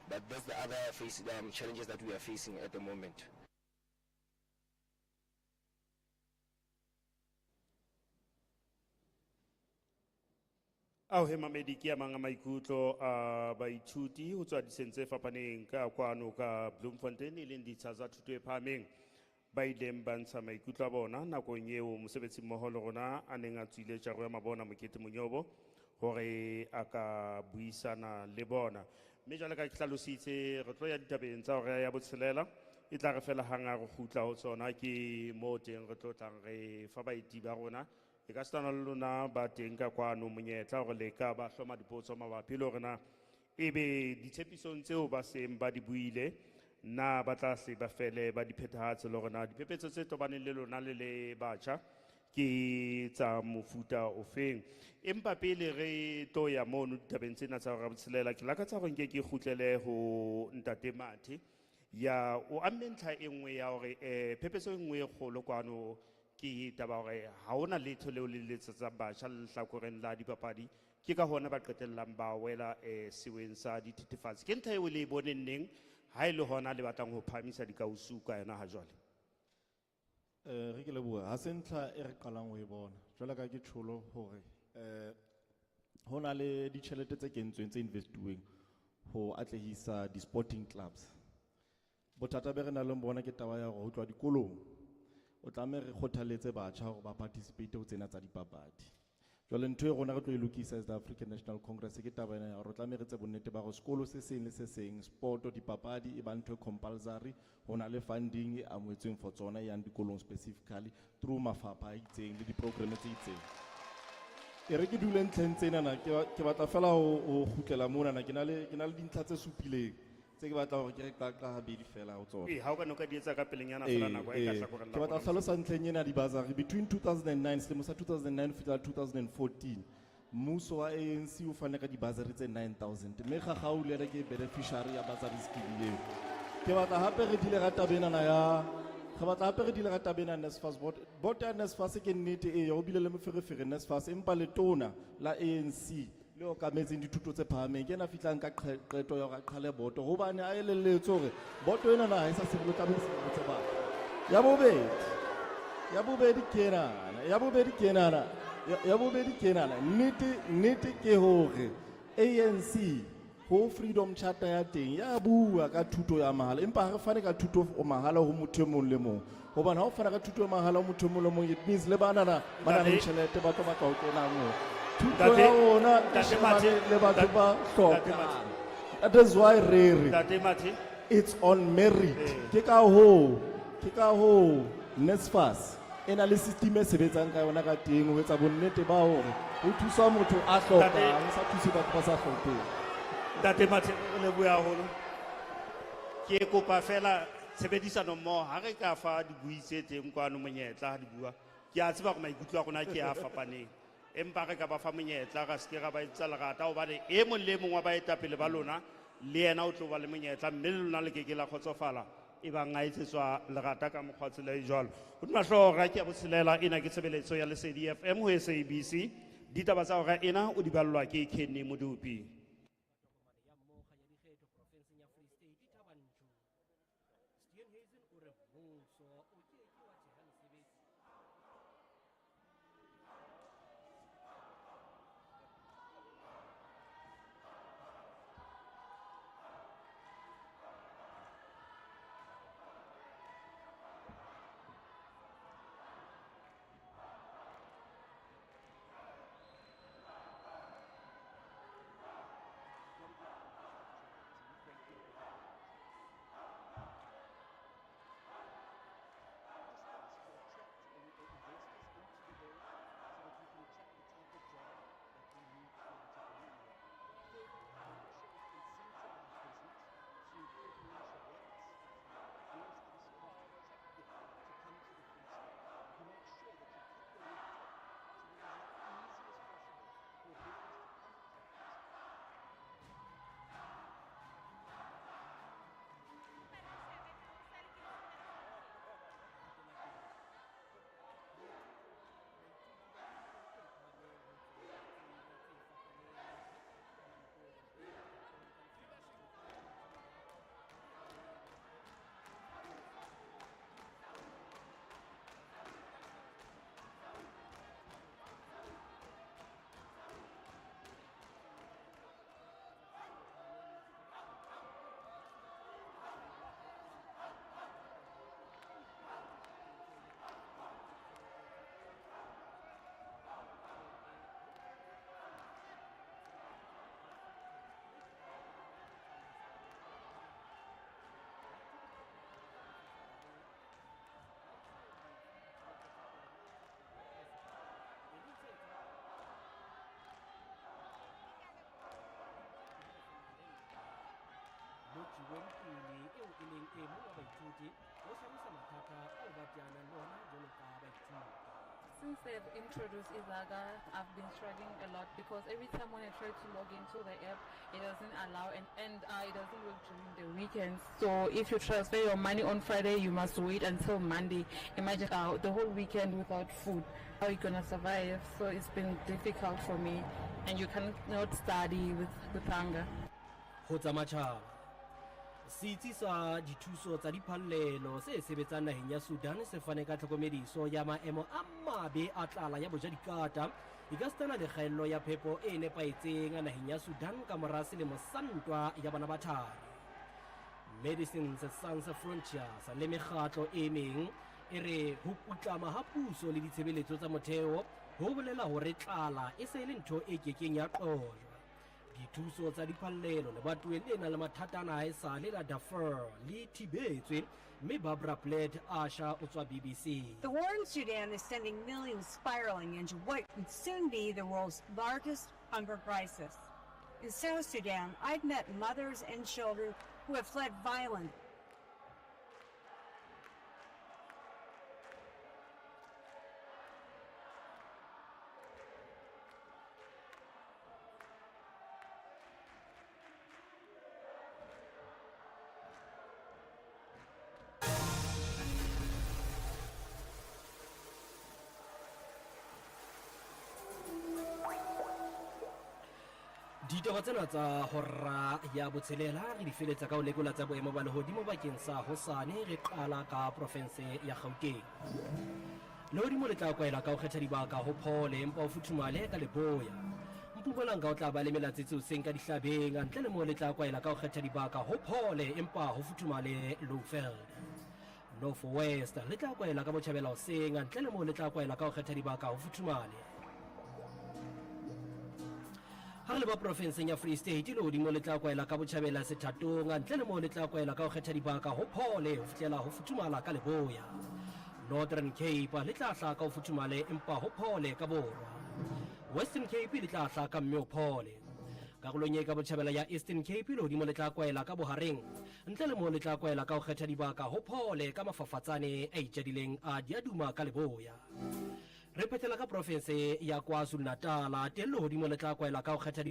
But that's the other challenges that we are facing at the moment. Ao he mamedi ke a mang a maikutlo a baithuti ho tswa diseng tse fapaneng ka kwano ka Bloemfontein e leng ditsha tsa thuto e phahameng ba ileng ba ntsha maikutlo a bona nakong eo mosebetsi mmoho le rona a neng a tswile jaro ya mabona Mokete Monyobo hore a ka buisana le bona. Mme jwale ka ke hlalositse re tlo ya ditabeng tsa hore ya botshelela e tla re fela hanga re kgutla ho tsona ke moo teng re tlo tlang re fa baeti ba rona e ka stana le lona ba teng ka kwano monyetla hore le ka ba hloma dipotso mabapi le hore na ebe ditshepisong tseo ba seng ba di buile na ba tla se ba fele ba di phethahatse le hore na diphephetso tse tobaneng le lona le batjha ke tsa mofuta ofeng. Empa pele re to ya mono ditabeng tsena tsa hore botshelela ke lakatsa hore nke ke kgutlele ho Ntate Mathe ya o amme ntlha e nngwe ya hore phephetso e nngwe e kgolo kwano ke taba hore ha hona letho leo le letsetsang batjha le hlakoreng la dipapadi ke ka hona ba qetellang ba wela seweng sa dithethefatsi. Ke ntlha eo le e boneng neng ha e le hona le batlang ho phamisa dikausu ka yona ha jwale? Re ke leboha ha se ntlha e re qalang ho e bona jwale ka ke tjholo hore ho na le ditjhelete tse kentsweng tse investiweng ho atlehisa di-sporting clubs. Bothata be re nang le bona ke taba ya hore ho tloha dikolong o tlameha re kgothaletse batjha hore ba participate ho tsena tsa dipapadi. Jwale ntho e rona re tlo e lokisa as the African National Congress ke taba ena ya hore o tlameha re etse bonnete ba hore sekolo se seng le se seng sport dipapadi e ba ntho e compulsory ho na le funding e amohetsweng for tsona yang dikolong specifically through mafapha a itseng le di-program tse itseng. E re ke dule ntlheng tsena ke batla fela ho kgutlela mona ke na le dintlha tse supileng tse ke batla hore ke re qaqa habedi fela ho tsona. Ha o ka no ka di etsa ka pelenyana fela nako e ka hlakoreng Ke batla hlalosa ntlheng ena di-bursary between 2009 selemo sa 2009 fihla 2014 mmuso wa ANC o fane ka di-bursary tse 9,000 mme Gagaulele ke beneficiary ya bursary scheme eo. Ke batla hape re dile ka tabena NSFAS board ya NSFAS ke nnete ho bile le moferefere NSFAS empa le tona la ANC le o kametseng dithuto tse phahameng ke na fihlang ka qeto ya hore a qhale boto hobane a elelletse hore boto ena na ha e sa sebolo tlameha se botse batho. Ya bobedi kenana nnete ke hore ANC ho freedom charter ya teng ya bua ka thuto ya mahala empa ha re fane ka thuto o mahala ho motho e mong le mong hobane ha o fana ka thuto ya mahala ho motho e mong le mong it means le bana le tjhelete ba tlo batla ho kena moo thuto ya ona le batho ba hloka. That is why it's on merit. Ke ka ho NSFAS ena le system e sebetsang ka yona ka teng ho etsa bonnete ba hore ho thusa motho a hlokang sa thuse batho ba sa hlokeng. Ntate Mathe re leboha haholo. Ke kopa fela tshebedisano mmoho ha re ka fa dibui tse teng kwano monyetla ha di bua ke a tseba hore maikutlo a rona ke a fapaneng empa re ka ba fa monyetla ra se ra ba etsa lerata hobane e mong le mong wa baetapele ba lona le yena o tlo ba le monyetla mme le lona le ke ke la kgotsofala e bang a etsetswa lerata ka mokgwa tsela e jwalo. Hodima hlooho ra ke a botshelela ena ke tshebeletso ya Lesedi FM ho SABC ditaba tsa hora ena o di ballwa ke Kenny Modupi. e leng e mong wa baithuti o hlalosa mathata ao ba teanang le ona jwalo ka baithuti. Since they've introduced Izaga, I've been struggling a lot because every time when I try to log into the app, it doesn't allow and it doesn't work during the weekends. So if you transfer your money on Friday, you must wait until Monday. Imagine the whole weekend without food. How are you gonna survive? So it's been difficult for me, and you cannot study with hunger. Ho tsa matjhaba, setsi sa dithuso tsa diphallelo se sebetsang naheng ya Sudan se fane ka tlhokomediso ya maemo a mabe a tlala ya bojadikata e ka setana le kgaello ya phepo e nepaetseng naheng ya Sudan ka mora selemo sa ntwa ya bana ba thari. Medicines Sans Frontiers le mekgatlo e meng e re ho putlama ha puso le ditshebeletso tsa motheo ho bolela hore tlala e se le ntho e kekeng ya qojwa. Dithuso tsa diphallelo lebatoweng le na le mathata a naha e sale la Darfur le thibetswe, mme Barbara Platt Asha o tswa BBC. The war in Sudan is sending millions spiraling into what could soon be the world's largest hunger crisis. In South Sudan, I've met mothers and children who have fled violence. Ditaba tsena tsa hora ya botshelela re di feletsa ka ho lekola tsa boemo ba lehodimo bakeng sa hosane re qala ka province ya Gauteng. Lehodimo le tla kwaela ka ho kgetha dibaka ho phole empa ho futhumale ka Leboya. Mpumalanga o tla ba le melatsitsi hoseng ka dihlabeng ntle le moo le tla kwaela ka ho kgetha dibaka ho phole empa ho futhumale Lowveld. North West le tla kwaela ka Botjhabela hoseng ntle le moo le tla kwaela ka ho kgetha dibaka ho futhumale. Ha le ba provinseng ya Free State lehodimo le tla kwaela ka Botjhabela Sethatong ntle le moo le tla kwaela ka ho kgetha dibaka ho phole ho fihlela ho futhumala ka Leboya. Northern Cape le tla hlaka ho futhumale empa ho phole ka Borwa. Western Cape le tla hlaka mme ho phole. Karolong e ka Botjhabela ya Eastern Cape lehodimo le tla kwaela ka Bohareng ntle le moo le tla kwaela ka ho kgetha dibaka ho phole ka mafafatsane a itjadileng a diaduma ka Leboya. Re phethela ka province ya KwaZulu-Natal teng lehodimo le tla kwaela ka ho kgetha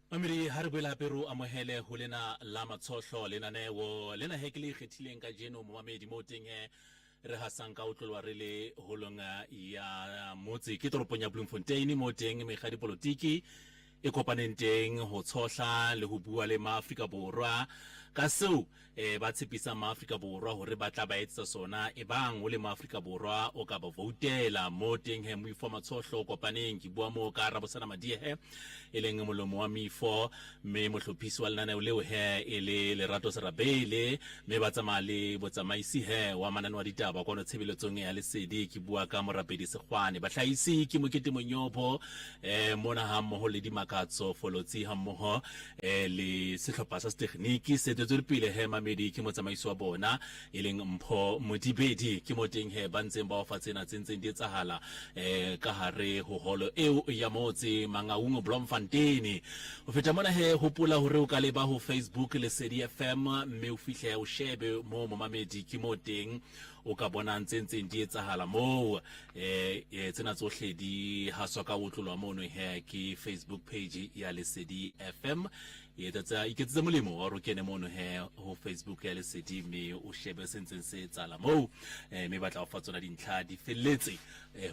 Mamiri ha re boela Peru amohele ho lena la Matshohlo lenaneo lena he ke le ikgethileng ka jeno momamedi mo teng re hasang ka utlwa re le holonga ya motse ke toropong ya Bloemfontein mo teng mekga dipolotiki e kopaneng teng ho tshohla le ho bua le Maafrika Borwa ka seo ba tshepisa Maafrika Borwa hore ba tla ba etsa sona e bang o le Maafrika Borwa o ka ba voutela mo teng he Moifo Matshohlo kopaneng ke bua mo ka Rabosana Madiehe e leng molomo wa Moifo me mohlophisi wa lenaneo leo he e le Lerato Serabele me ba tsamaya le botsamaisi he wa manane wa ditaba kono tshebeletsong ya Lesedi ke bua ka Morapedi Sekgwane bahlahisi ke Mokete Monyopho mona ha mmoho le dimakatso folotsi ha mmoho le sehlopha sa tekniki se re tswele pele he mamedi ke motsamaiso wa bona e leng Mpho Modibedi ke mo teng he ba ntseng ba o fa tsena tse ntseng di etsahala ka hare ho holo eo ya motse Mangaung Bloemfontein. O feta mona he hopola hore o ka leba ho Facebook Lesedi FM mme o fihle o shebe mo mamedi ke mo teng o ka bona ntseng di etsahala mo tsena tsohle di haswa ka utlolwa mono he ke Facebook page ya Lesedi FM iketsetsa molemo wa re kene mono he ho Facebook ya Lesedi mme o shebe sentseng se etsala mo mme batla o fa tsona dintlha di felletse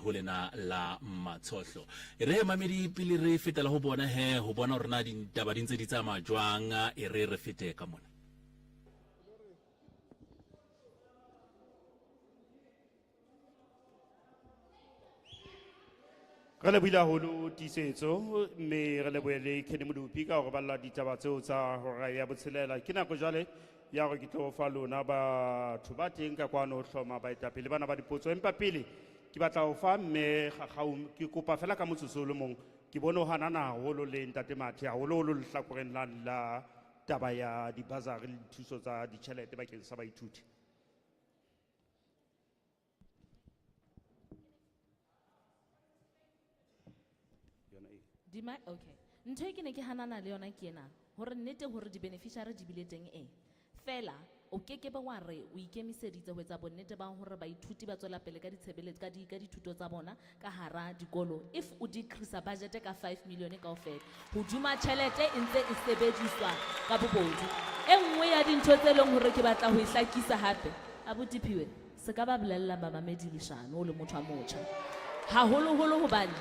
ho lena la Matshohlo. Re mamedi pele re fetela ho bona he ho bona hore na ditaba di ntse di tsamaya jwang re fete ka mona. Re lebohile haholo tiisetso mme re lebohile Kenny Modupi ka hore ba lla ditaba tseo tsa hora ya botshelela. Ke nako jwale ya hore ke tlo fa lona batho ba teng ka kwano ho hloma baetapele bana ba dipotso empa pele ke batla ho fa mme gagaung ke kopa fela ka motsotso le mong ke bone ho hanana haholo le ntate Mathe haholo le lehlakoreng la taba ya dibazari le dithuso tsa ditjhelete bakeng sa baithuti. Okay. Ntho e ke ne ke hanana le yona ke ena hore nnete hore di-beneficiary di bile teng fela o kekebe wa re o ikemiseditse ho etsa bonnete ba hore baithuti ba tswela pele ka ditshebeletso ka dithuto tsa bona ka hara dikolo. If o decrease budget ka 5 million kaofela hoduma tjhelete e ntse e sebediswa ka bobodu. E nngwe ya dintho tse leng hore ke batla ho ihlakisa hape abutipiwe se ka ba bolella mamamedi leshano o le motho a motjha haholo hobane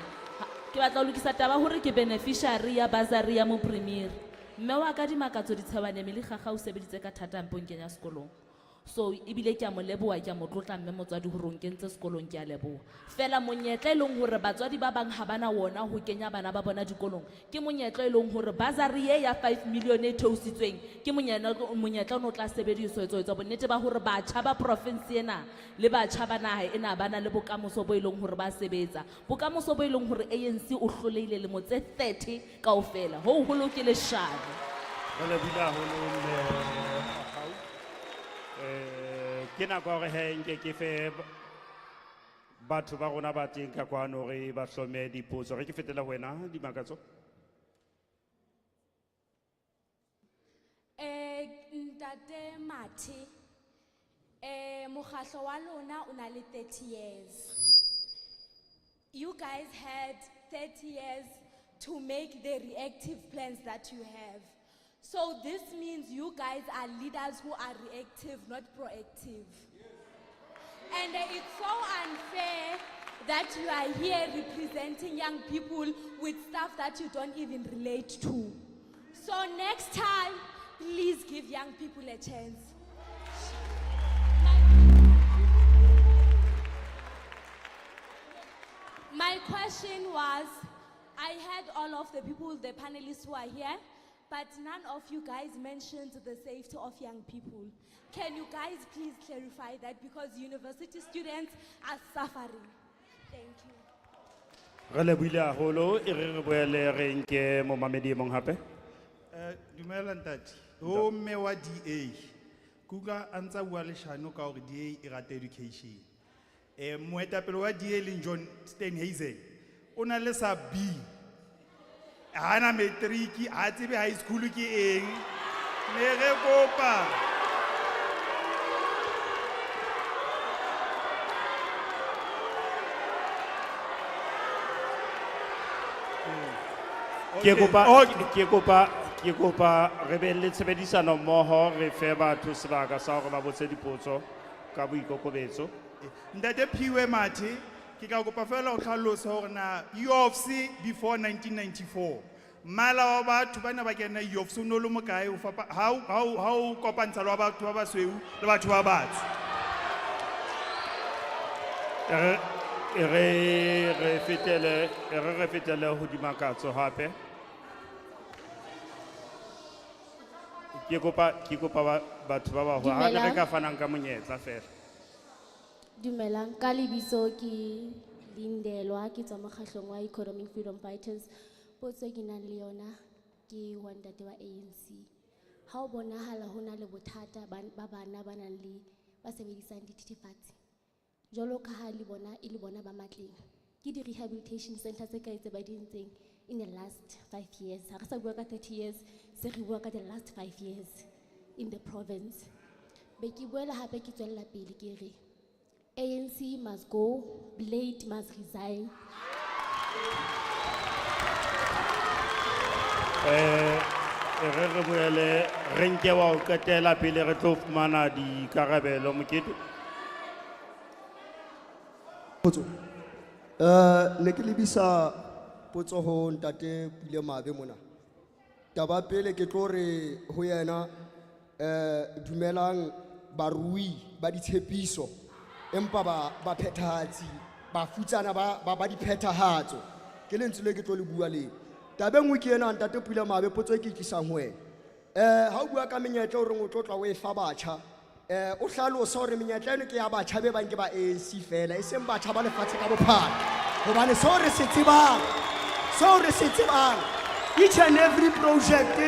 ke batla ho lokisa taba hore ke beneficiary ya bazari ya mo premier mme wa ka di makatso di tshewane mme le gaga o sebeditse ka thata mpong kenya sekolong so ibile ke a mo leboa ke a mo tlotla mme motswadi hore o nkentse sekolong ke a leboa fela monyetla e leng hore batswadi ba bang ha bana wona ho kenya bana ba bona dikolong ke monyetla e leng hore bazari ya 5 million e theositsweng ke monyetla o no tla sebediswa etsa bonnete ba hore batjha ba province ena le batjha ba naha ena bana le bokamoso bo e leng hore ba sebetsa bokamoso bo e leng hore ANC o hloleile le motse 30 kaofela ho holo ke leshano Re bila holo ke nako hore he nke ke fe batho ba rona ba teng ka kwano re ba hlome dipotso re ke fetela wena di makatso Ntate Mathe mokgatlo wa lona o na le 30 years. You guys had 30 years to make the reactive plans that you have. So this means you guys are leaders who are reactive, not proactive. And it's so unfair that you are here representing young people with stuff that you don't even relate to. So next time, please give young people a chance. My question was, I had all of the people, the panelists who are here, but none of you guys mentioned the safety of young people. Can you guys please clarify that because university students are suffering? Thank you. Re lebohile haholo e re boele re nke momamedi mong hape Dumela ntate o mme wa DA kuka antsa bua leshano ka hore DA e rata education moetapele wa DA le John Steenhuisen o na le sa B ana matric a tsebe high school ke eng ne re kopa ke kopa re be le tshebedisano mmoho re fe batho sebaka sa hore ba botse dipotso ka boikokobetso Ntate Phiwe Mathe ke ka kopa fela o tlhalosa hore na UFC before 1994 mala wa batho bana ba kena UFC o no le mokae o fapa ha o kopantsha le batho ba basweu le batho ba batsi re fetele ho di makatso hape ke kopa batho ba ba ha re ka fanang ka monyetla fela Dumelang ka lebiso ke Lindelwa ke tswa mokgatlong wa Economic Freedom Fighters potso ke nang le yona ke wa ntate wa ANC ha o bonahala ho na le bothata ba bana ba nang le ba sebedisang dithethefatsi jwalo ka ha le bona e le bona ba matleng ke di-rehabilitation centre tse ka etse ba di entseng in the last 5 years ha re sa bua ka 30 years se re bua ka the last 5 years in the province be ke boela hape ke tswella pele ke re ANC must go, Blade must resign. Re boele re nke wa o qetela pele re tlo fumana dikarabelo mokete. Potso. Ne ke lebisa potso ho ntate Pule Mabe mona. Taba pele ke tlo re ho yena dumelang barui ba ditshepiso empa ba phethahatsi ba futsana ba di phethahatso ke lentswe le ke tlo le bua le taba engwe ke ena ntate Pule Mabe potso e ke tlisang ho wena ha o bua ka menyetla o reng o tlotla o e fa batjha o hlalosa hore menyetla eno ke ya batjha be bang ke ba ANC fela e seng batjha ba lefatshe ka bophara hobane so re se tsebang each and every project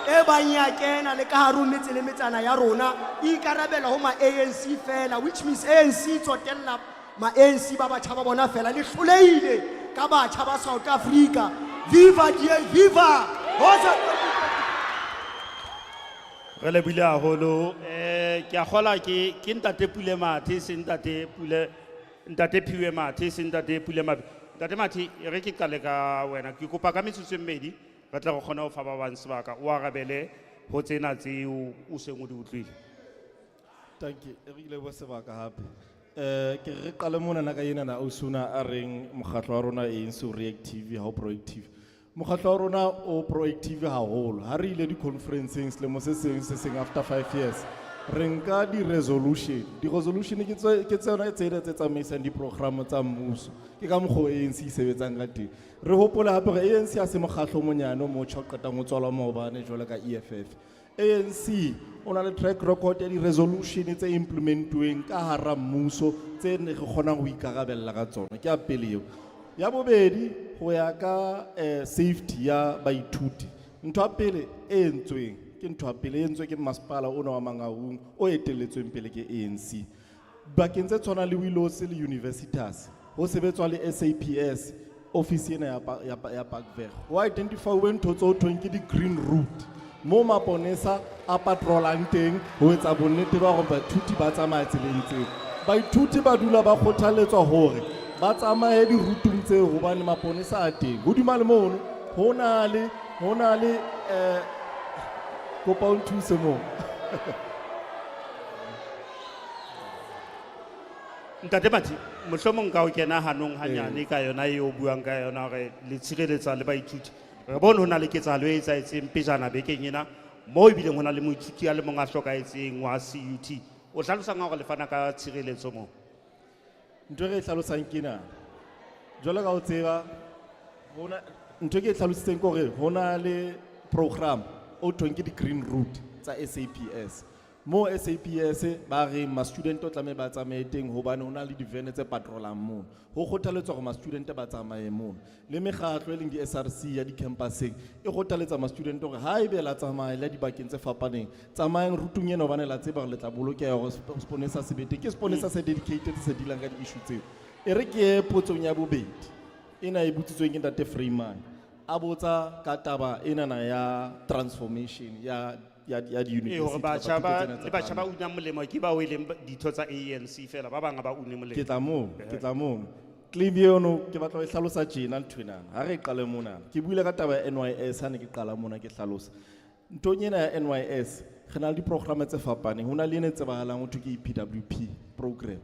e banyakena le ka haro metse le metsana ya rona e ikarabela ho ma ANC fela which means ANC tsotella ma ANC ba batjha ba bona fela le hloleile ka batjha ba South Africa viva viva hoza Re le bile haholo ke a gola ke ntate Pule Mathe se ntate Phiwe Mathe se ntate Pule Mabe ntate Mathe re ke qale ka wena ke kopa ka metsotso e mmedi re tla go kgona ho fa ba bang sebaka o arabele ho tsena tseo o seng o di utlwile. Thank you. Re ile bo sebaka hape. Ke re qale mona na ka yena na o suna a reng mokgatlo wa rona e so reactive ha o proactive. Mokgatlo wa rona o proactive haholo. Ha re ile di conferencing le mo se seng after 5 years. Re nka di resolution. Di resolution ke tsona tse tsamaisang di program tsa mmuso. Ke ka mokgo ANC e sebetsang ka teng. Re hopola hape re ANC a se mokgatlo monyane mo tjho qetang ho tswala maobane jwalo ka EFF. ANC ona le track record ya di resolution tse implementuweng ka hara mmuso tse ne re kgona ho ikarabella ka tsona. Ke a pele eo. Ya bobedi ho ya ka safety ya baithuti. Ntho ya pele e entsweng ke ntho ya pele e entswe ke masepala ona wa Mangaung o etelletsweng pele ke ANC. Bakeng tse tshwana le Willows le Universitas ho sebetswa le SAPS office ena ya Parkville ho identify ntho tso thweng ke di green route mo maponesa a patrolang teng ho etsa bonnete ba hore baithuti ba tsamaya tseleng tseo baithuti ba dula ba kgothaletswa hore ba tsamaye di ruteng tseo hobane maponesa a teng hodima le mono ho na le kopa o nthuse mo Ntate Mathe mohlomong ka o kena hanong hanyane ka yona eo buang ka yona re le tshireletsa le baithuti re bone hona le ketsahalo e etsaetseng pejana bekeng ena mo ebile hona le moithuti a le mong a hlokaetseng wa CUT o hlalosang hore le fana ka tshireletso mo ntho e re hlalosang kena jwalo ka o tseba hona ntho ke hlalositseng gore hona le program o thweng ke di green route tsa SAPS mo SAPS ba re ma student o tlame ba tsamaye teng hobane hona le divene tse patrolang mo ho kgothaletswa gore ma student ba tsamaye mo le mekgatlo e leng di SRC ya di campuseng e kgothaletsa ma student gore ha e be la tsamaya le dibakeng tse fapaneng tsamayang rutung ena hobane la tseba re le tla bolokeha gore sponesa se bete ke sponesa se dedicated se dilang ka di issue tseo e re ke potsong ya bobedi ena e butsitsweng ke ntate Freeman a botsa ka taba ena na ya transformation ya di university batjha ba una molemo ke ba o eleng ditho tsa ANC fela ba bang ba une molemo ke tla mo claim yono ke batla ho hlalosa tjena nthwena ha re qale mona ke buile ka taba ya NYS ha ne ke qala mona ke hlalosa ntonyena ya NYS re na le di programme tse fapaneng hona le ene tsebahalang ho thwe ke PWP program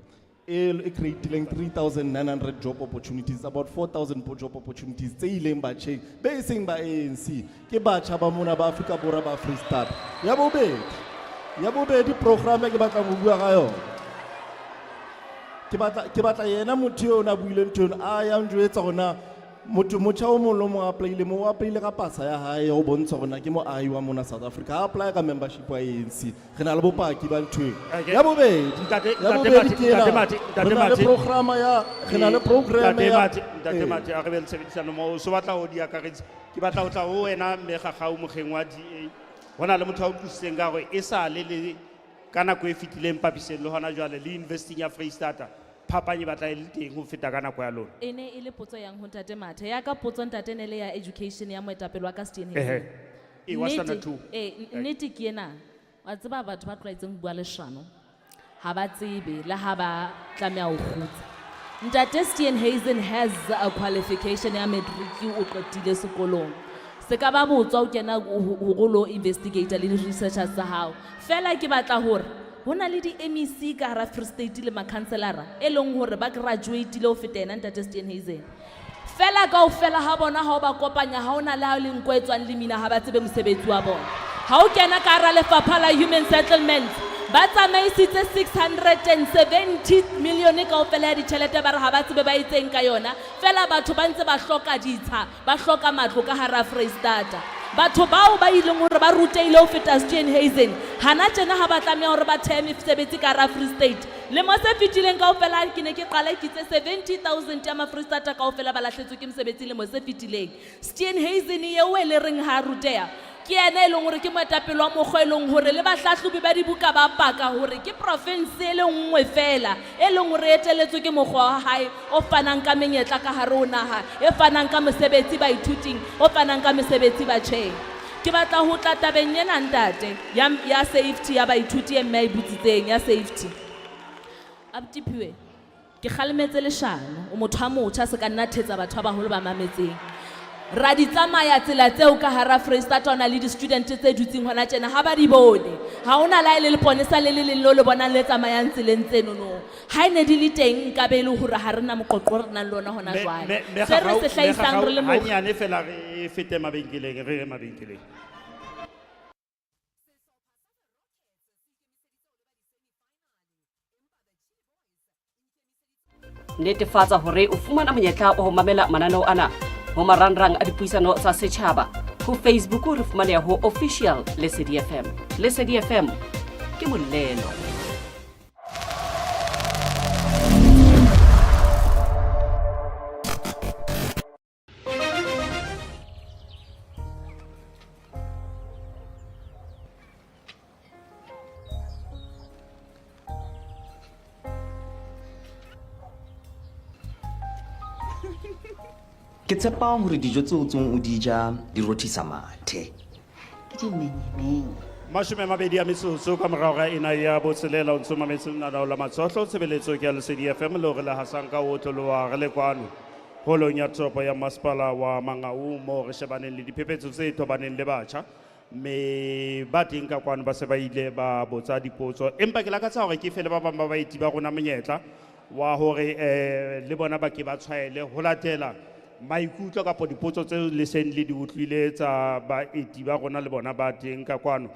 e creating 3,900 job opportunities, about 4,000 job opportunities. Tse ileng ba tjheng be seng ba ANC ke batjha ba mona ba Afrika Borwa ba Free State. Ya bobedi programme ke batla go bua ga yona. Ke batla yena motho yo na buile ntho a ya njwetsa gona motho motjha o mong lo mo apply ka pasa ya hae o bontsha gona ke mo ahi wa mona South Africa a apply ka membership wa ANC re na le bopaki ba ntho ya bobedi programa ya re na le program ya ntate Mathe a re be le sebedisano mo so batla ho di akaretsa ke batla ho tla ho wena me gagao mogeng wa DA hona le motho a utlwisitseng ka hore e sa le ka nako e fetileng papisong le hona jwale le investing ya Freestata phapang e batla e le teng ho feta ka nako ya lona. E ne e le potso yang ho Ntate Mathe ya ka potso Ntate ne le ya education ya moetapele wa ka Steyn Ehe. Hazen. E wa standard two. Nnete ke ena wa tseba batho ba tlwaetseng ho bua leshano ha ba tsebe le ha ba tlameha ho kgutsa. Ntate Steyn Hazen has a qualification ya matric o qetile sekolong. Se ka ba botswa o kena ho lo investigator le researchers tsa hao. Fela ke batla hore hona le di MEC ka hara Free State le makhanselara e leng hore ba graduate le ho fetena Ntate Steyn Hazen. Fela kaofela ha bona ha o ba kopanya ha ona le ha le nkwetswang le mina ha ba tsebe mosebetsi wa bona. Ha o kena ka hara lefapha la human settlement ba tsamaisitse 670 million kaofela ya ditjhelete ba re ha ba tsebe ba itseng ka yona. Fela batho ba ntse ba hloka ditsha ba hloka matlo ka hara Freestata. Batho bao ba ileng hore ba ruteile ho feta Steyn Hazen hana tjena ha ba tlameha hore ba thehe mesebetsi ka hara Free State. Le mo se fetileng kaofela ke ne ke qala ke tse 70,000 ya ma Freestata kaofela ba lahletswe ke mesebetsi le mo se fetileng. Steyn Hazen eo e le reng ha ruteya ke ena e leng hore ke moetapele wa mokgwa e leng hore le bahlahlobi ba dibuka ba paka hore ke province e le nngwe fela e leng hore e eteletswe ke mokgwa wa hae o fanang ka menyetla ka hare ho naha e fanang ka mosebetsi ba ithuting o fanang ka mosebetsi ba tjheng. Ke batla ho tla tabeng ena ntate ya safety ya baithuti e mme e butsitseng ya safety. Abtipiwe ke kgalemetse leshano o motho a motjha se ka nna thetsa batho ba baholo ba mametseng. Ra di tsamaya tsela tseo ka hara Freestata ona le di student tse dutseng hona tjena ha ba di bone ha ona la ile le ponesa le le lo bonang le tsamayang tseleng tseno no ha ine di le teng ka be le hore ha rena moqoqo re nang lona hona jwale se re se hlaisang re le mo hanyane fela re fete mabenkeleng re mabenkeleng. Netefatsa hore o fumana monyetla wa ho mamela mananeo ana ho marangrang a dipuisano tsa setjhaba ho Facebook re fumaneha ho official Lesedi FM. Lesedi FM ke molelo. Ke tshepa hore dijo tseo tsong o di ja di rothisa mathe. Ke dinenyeneng. Mashome mabedi a metsotso ka morao ga ena ya botselela o ntso mametseng na la Matshohlo tshebeletso ke ya Lesedi FM le hore le hasang ka o tloloa re le kwano holong ya topo ya masepala wa Mangaung mo re shebaneng le diphephetso tse tobaneng le batjha me ba teng ka kwano ba se ba ile ba botsa dipotso empa ke lakatsa hore ke fele ba bang ba baeti ba rona monyetla wa hore le bona ba ke ba tshwaele ho latela maikutlo kapo dipotso tse le seng le di utlwile tsa baeti ba rona le bona ba teng ka kwano.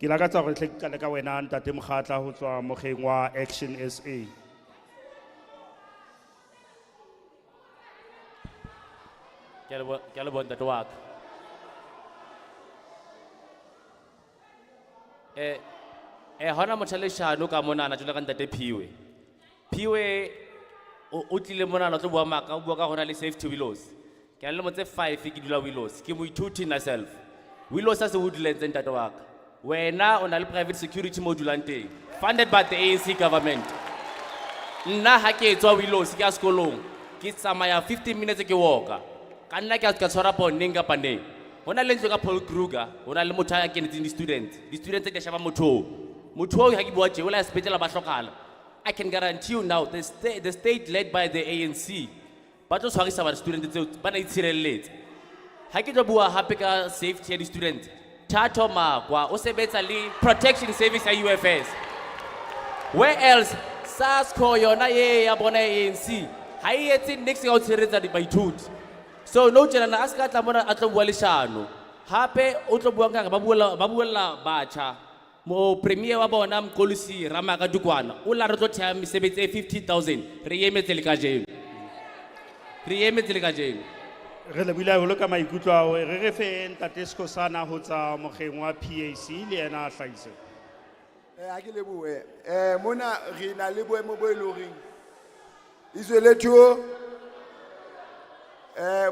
Ke lakatsa hore tle ke qale ka wena Ntate Mokgatla ho tswa mokgeng wa Action SA. Ke a leboha ntate wa ka. Hona motho a leshano ka monana jwale ka ntate Phiwe o tlile monana o tlo bua maka o bua ka hona le safety willows. Ke na le mo tse 5 ke dula willows ke moithuti myself. Willows as woodlands ntate wa ka. Wena o na le private security mo dulang teng funded by the ANC government. Nna ha ke tswa willows ke a sekolong ke tsamaya 15 minutes ke walka ka nna ke ka tshwara bonneng ka paneng hona le ntlo ka Paul Kruger hona le motho a kenetseng di students tse shaba motho ha ke bua tje o la sepetela ba hlokala. I can guarantee you now the state led by the ANC ba tlo tshwarisa ba students tseo ba na itshireletse ha ke tlo bua hape ka safety ya di students. Thato Makwa o sebetsa le protection service ya UFS. Where else SASCO yona ye ya bona ANC ha e etse next ga o tsheretsa di baithuti. So no tjena a se ka tla mona a tlo bua leshano hape o tlo bua ka ba buella batjha mo premier wa bona Mkolusi Ramaka Dukwana o la re tlo thea mesebetsi e 50,000 re emetse le ka jeno. Re le bila holo ka maikutlo a o re fe Ntate Skosana ho tsa mokgeng wa PAC le yena a hlaise. Ha ke lebohe mona re na le boemo bo eloring isoletho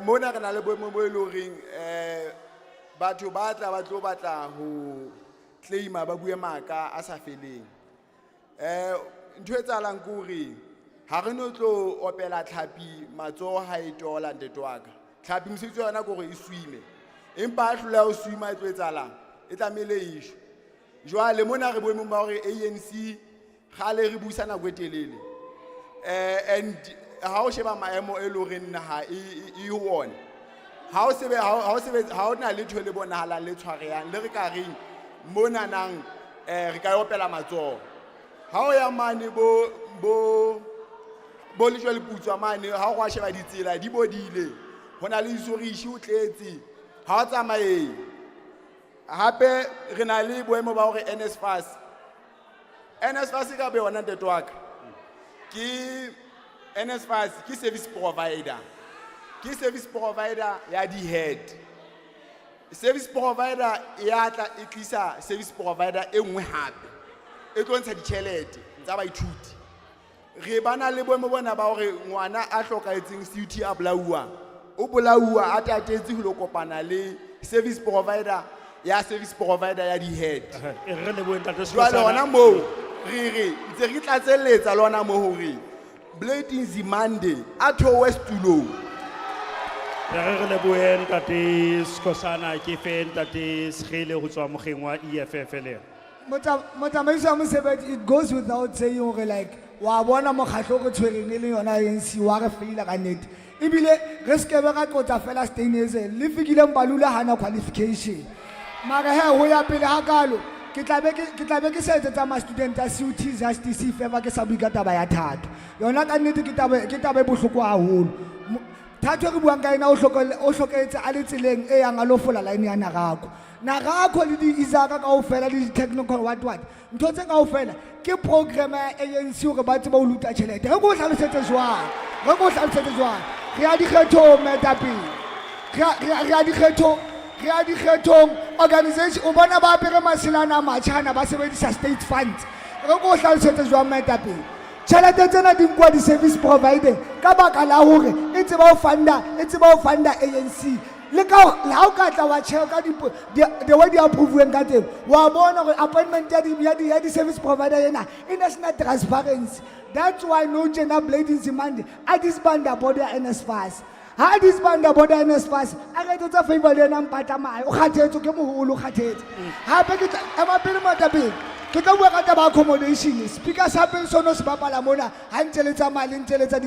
mona re na le boemo bo eloring batho ba tlo batla ho claima ba bue maka a sa feleng. Ntho e tsalang ke hore ha re no tlo opela tlhapi matsoho ha e tola ntate wa ka. Tlhapi mosebetsi wa yona ke hore e swime. Empa a hloleha ho swima e tlo etsalang e tlamehile e shwe. Jwale mona re boemong ba hore ANC gale re buisana go etelele. And ha o sheba maemo e lo reng naha e one. Ha o na le ntho le bonahalang le tshwarehang le re ka reng mona nang re ka opela matsoho. Ha o ya mane bo le jwa le putswa mane ha o sheba ditsela di bodile. Hona le isorishi o tletse ha o tsamaye. Hape re na le boemo ba hore NSFAS ka be ona ntate wa ka. Ke NSFAS ke service provider. Ke service provider ya di head. Service provider ya tla e tlisa service provider e nngwe hape. E tlo ntsha ditjhelete tsa baithuti. Re bana le boemo bona ba hore ngwana a hlokaetseng CUT a bolaua. O bolaua a tatetse ho lo kopana le service provider ya di head. Jwale hona moo re ntse re tlatselletsa lona mo hore Blade Nzimande a theowe setulong. Re lebohe ntate Skosana ke fe ntate Sgele ho tswa mogeng wa EFF le. Motsamaisi wa mosebetsi, it goes without saying hore like wa bona mokgatlo go tshwereng le yona ANC wa re feila ka nnete. Ebile re skebe ga tlotsa fela Steinese le fikile mbalula hana qualification. Mara he ho ya pele ha kalo ke tlabe ke se etsetsa ma student a CUT justice favor ke sa buika taba ya thato. Yona ka nnete ke taba e bohloko haholo. Thato re buang ka ena o hloketse a le tseleng e yang a lo fola line ya Narako le di Isaka kaofela le technical what ntho tse kaofela ke program ya ANC hore ba tseba ho luta tjhelete. Re go hlalosetse jwang re a dikgetho metapi re a dikgetho organization o bona ba apere maselana a matjhana ba sebedisa state funds. Re go hlalosetse jwang metapi tjhelete tsena di nkwa di-service provider ka baka la hore e tseba ho funda ANC le ka ha o ka tla wa check ka the way di approve ka teng wa bona gore appointment ya di-service provider yena e national transparency. That's why no gender Blade Nzimande a disbanda board ya NSFAS. Ha disbanda board ya NSFAS a ka etsa favor le yena mpatamayo o kgathetse ke moholo o kgathetse hape ke emapele matapeng ke ka bua ka taba accommodation. Speaker sa pele sono se bapala mona ha ntseletsa mali ntseletsa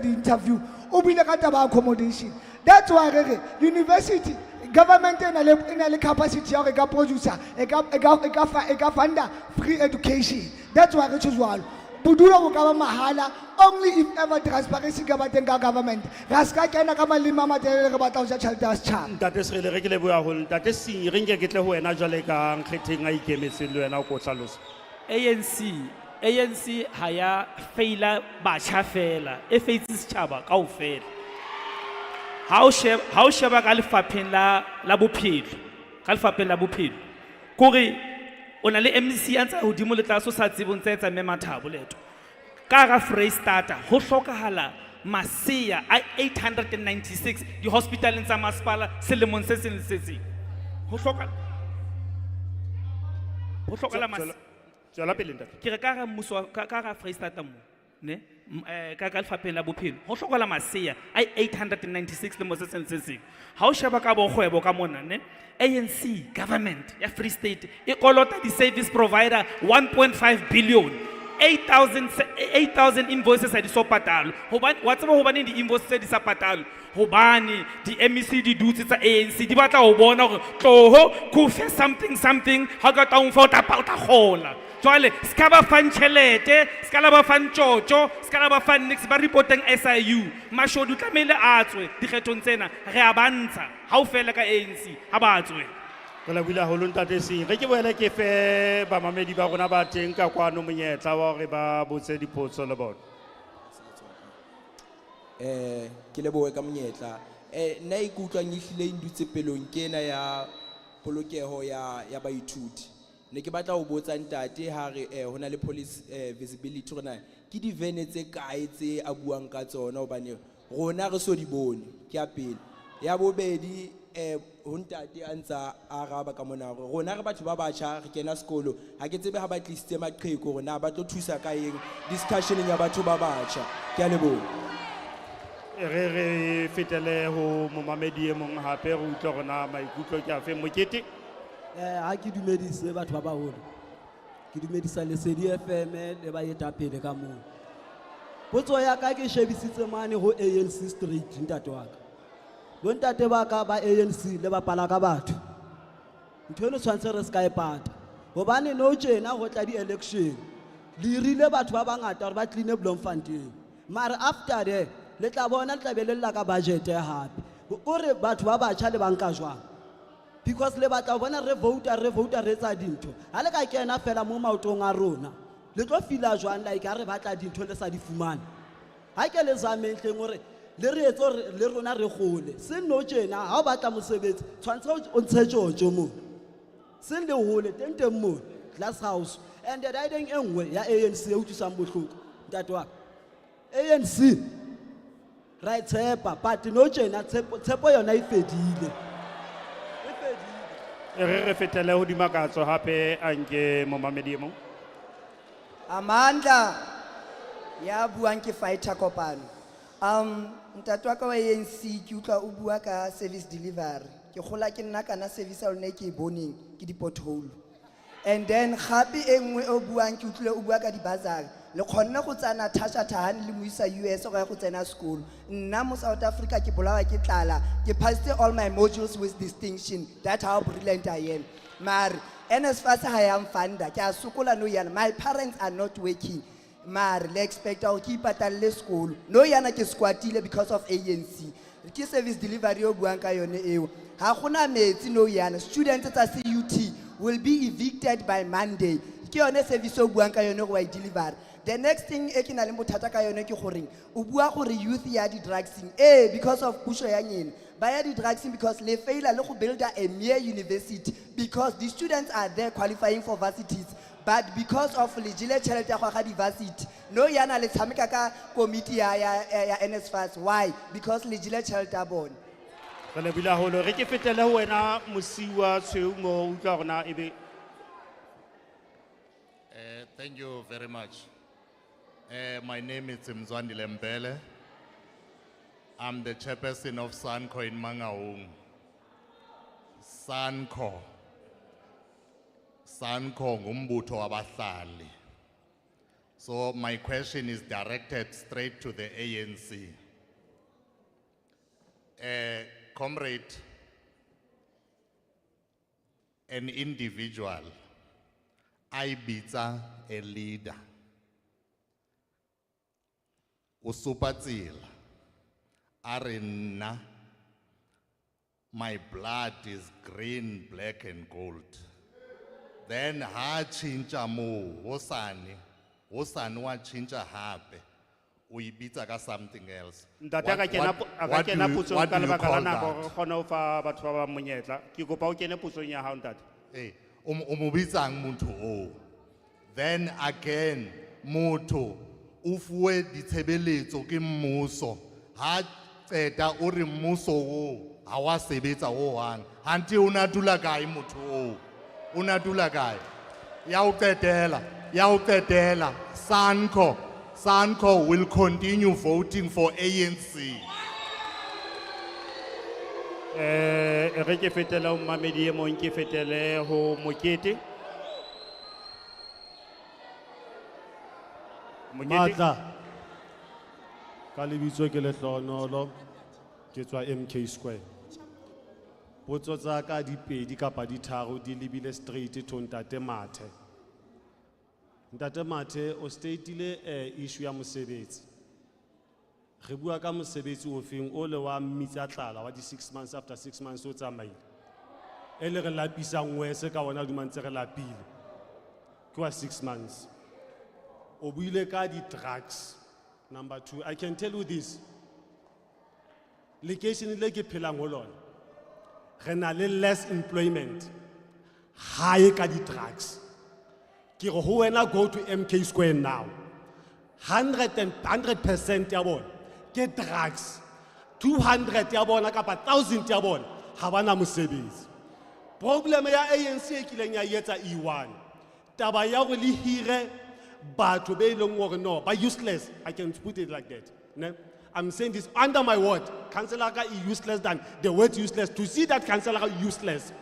di-interview o bile ka taba accommodation. That's why university government ena le capacity ya hore ka producer e ka funda free education. That's why re tshwalo bodulo bo ka ba mahala only if ever transparency ka bateng ka government ra ska kena ka malima matlele re batla ho ja tjhelete ya setjhaba. Ntate Sgele re ke leboha haholo ntate Se re nke ke tle ho wena jwale ka nkgetheng a ikemetseng le wena o ko hlalosa. ANC ha ya faila batjha fela e feitse setjhaba kaofela. Ha o sheba ka lefapheng la bophelo kore o na le MC a ntse hodimo le tlase o sa tsebong tse etsa Mathabo leto ka ga Freistata ho hlokahala masea a 896 di hospitaleng tsa masepala selemong se seng le se seng ho hlokahala masea tswela pele ntate ke re ka ga mmuso ka ga Freistata mo ne ka lefapheng la bophelo ho hlokahala masea a 896 le mo se seng se seng ha o sheba ka bo kgwebo ka mona ne ANC government ya Free State e kolota di-service provider 1.5 billion 8,000 invoices a di so patalo wa tseba hobane di-invoice tse di sa patalo hobane di-MEC di dutse tsa ANC di batla ho bona hore tloho kufe something ha ka taung fa o tla gola jwale ska ba fan tjhelete ska la ba fan tjotjo ska la ba fan nix ba reporteng SIU mashodu tlamehile a tswe dikgethong tsena re a bantsha ha o fela ka ANC ha ba tswe re la bula holo ntate Se re ke boele ke fe ba mamedi ba rona ba teng ka kwano monyetla wa hore ba botse dipotso le bona. Ke lebohe ka monyetla nna ikutlwang ehlile e ndutse pelong ke ena ya polokeho ya baithuti ne ke batla ho botsa ntate ha re hona le police visibility rona ke divene tse kae tse a buang ka tsona hobane rona re so di bone ke a pele Ya bobedi ho ntate a ntsa a araba ka mona hore rona re batho ba batjha re kena sekolo ha ke tsebe ha ba tlisitse maqheku hore na ba tlo thusa ka eng discussioneng ya batho ba batjha. Ke a leboha. Re fetele ho momamedi e mong hape re utlwe hore na maikutlo ke afe. Mokete. Ha ke dumedise batho ba baholo. Ke dumedisa Lesedi FM le ba etapele ka moo. Potso ya ka ke shebisitse mane ho ANC Street ntate wa ka. Bo ntate ba ka ba ANC le ba pala ka batho. Ntho eno tshwantse re ska e pata. Hobane no tjena ho tla di election. Le rile batho ba bangata hore ba clean Bloemfontein. Mara after there le tla bona le tla be le la ka budget ya hape. O re batho ba batjha le banka jwang. Because le batla bona re vote re tsa dintho. Ha le ka kena fela mo maotong a rona. Le tlo fila jwang like ha re batla dintho le sa di fumana. Ha ke le zamentleng hore le re etso le rona re gole. Se no tjena ha o batla mosebetsi tshwantse o ntshe tjotjo mo. Se le hole teng mo glass house. And the riding engwe ya ANC e utlwisang bohloko. Ntate wa ANC right tshepa but no tjena tshepo yona e fedile. Re fetele ho dimakatso hape anke momamedi e mong. Amandla ya buang ke fighter kopano. Ntate wa ka wa ANC ke utlwa o bua ka service delivery. Ke gola ke nna kana service ya lona ke e boneng ke di pothole. And then gape engwe o buang ke utlwe o bua ka di bazari. Le khonna go tsana Tasha Tahani le muisa US go ya go tsena school. Nna mo South Africa ke bolawa ke tlala. Ke passed all my modules with distinction. That's how brilliant I am. Mar NSFAS ha ya mfanda. Ke a sokola no yana. My parents are not working. Mar le expect o ke ipatalle school. No yana ke squatile because of ANC. Ke service delivery o buang ka yone eo. Ha gona metsi no yana. Students tsa CUT will be evicted by Monday. Ke yone service o buang ka yone go wa deliver. The next thing e ke na le bothata ka yone ke gore o bua gore youth ya di drugsing because of puso ya nyene ba ya di drugsing because le failure le go build a mere university because the students are there qualifying for varsities but because of legile chelete ya go ga di varsity no yana le tshameka ka committee ya NSFAS. Why? Because legile chelete ya bona. Re le bila holo re ke fetele ho wena mosiwa tshweu mo utlwa rona ebe. Thank you very much. My name is Mzwandi Lembele. I'm the chairperson of Sanco in Mangaung. Sanco ngumbutho wabahlali. So my question is directed straight to the ANC. Comrade, an individual, Ibiza a leader. Usupatsila, Arena, my blood is green, black and gold. Then ha chincha mo, Osani wa chincha hape. Uibita ka something else. Ntate ka kena putsong ka lebaka la nako re kgone ho fa batho ba bang monyetla. Ke kopa o kene putsong ya hao ntate. Umubitsang muntu o. Then again, mutu ufuwe ditshebeletso ke mmuso. Ha tseta o re mmuso o ha wa sebetsa o hang. Hanti una dula kae mutu o. Una dula kae. Ya o qetela. Sanco will continue voting for ANC. Re ke fetele ho mamedi e mong ke fetele ho Mokete. Matla ka lebitso ke Lehlonolo ke tswa MK Square. Potso tsa ka di pedi kapa di tharo di lebile straight to Ntate Mathe. Ntate Mathe o stateile issue ya mosebetsi. Re bua ka mosebetsi o feng o le wa mmitsa tlala wa di 6 months after 6 months o tsamaile. Ele re lapisa ngwese ka ona dumantse re lapile. Ke wa 6 months. O buile ka di drugs. Number 2, I can tell you this. Location le ke phelang ho lona. Re na le less employment. High ka di drugs. Ke re ho wena go to MK Square now. 100% ya bona ke drugs. 200 ya bona kapa 1000 ya bona ha bana mosebetsi. Problem ya ANC e kileng ya etsa E1 taba ya go le hire batho be leng gore no ba useless. I can put it like that. Ne? I'm saying this under my word. Councillor ka is useless than the word useless. To see that councillor useless.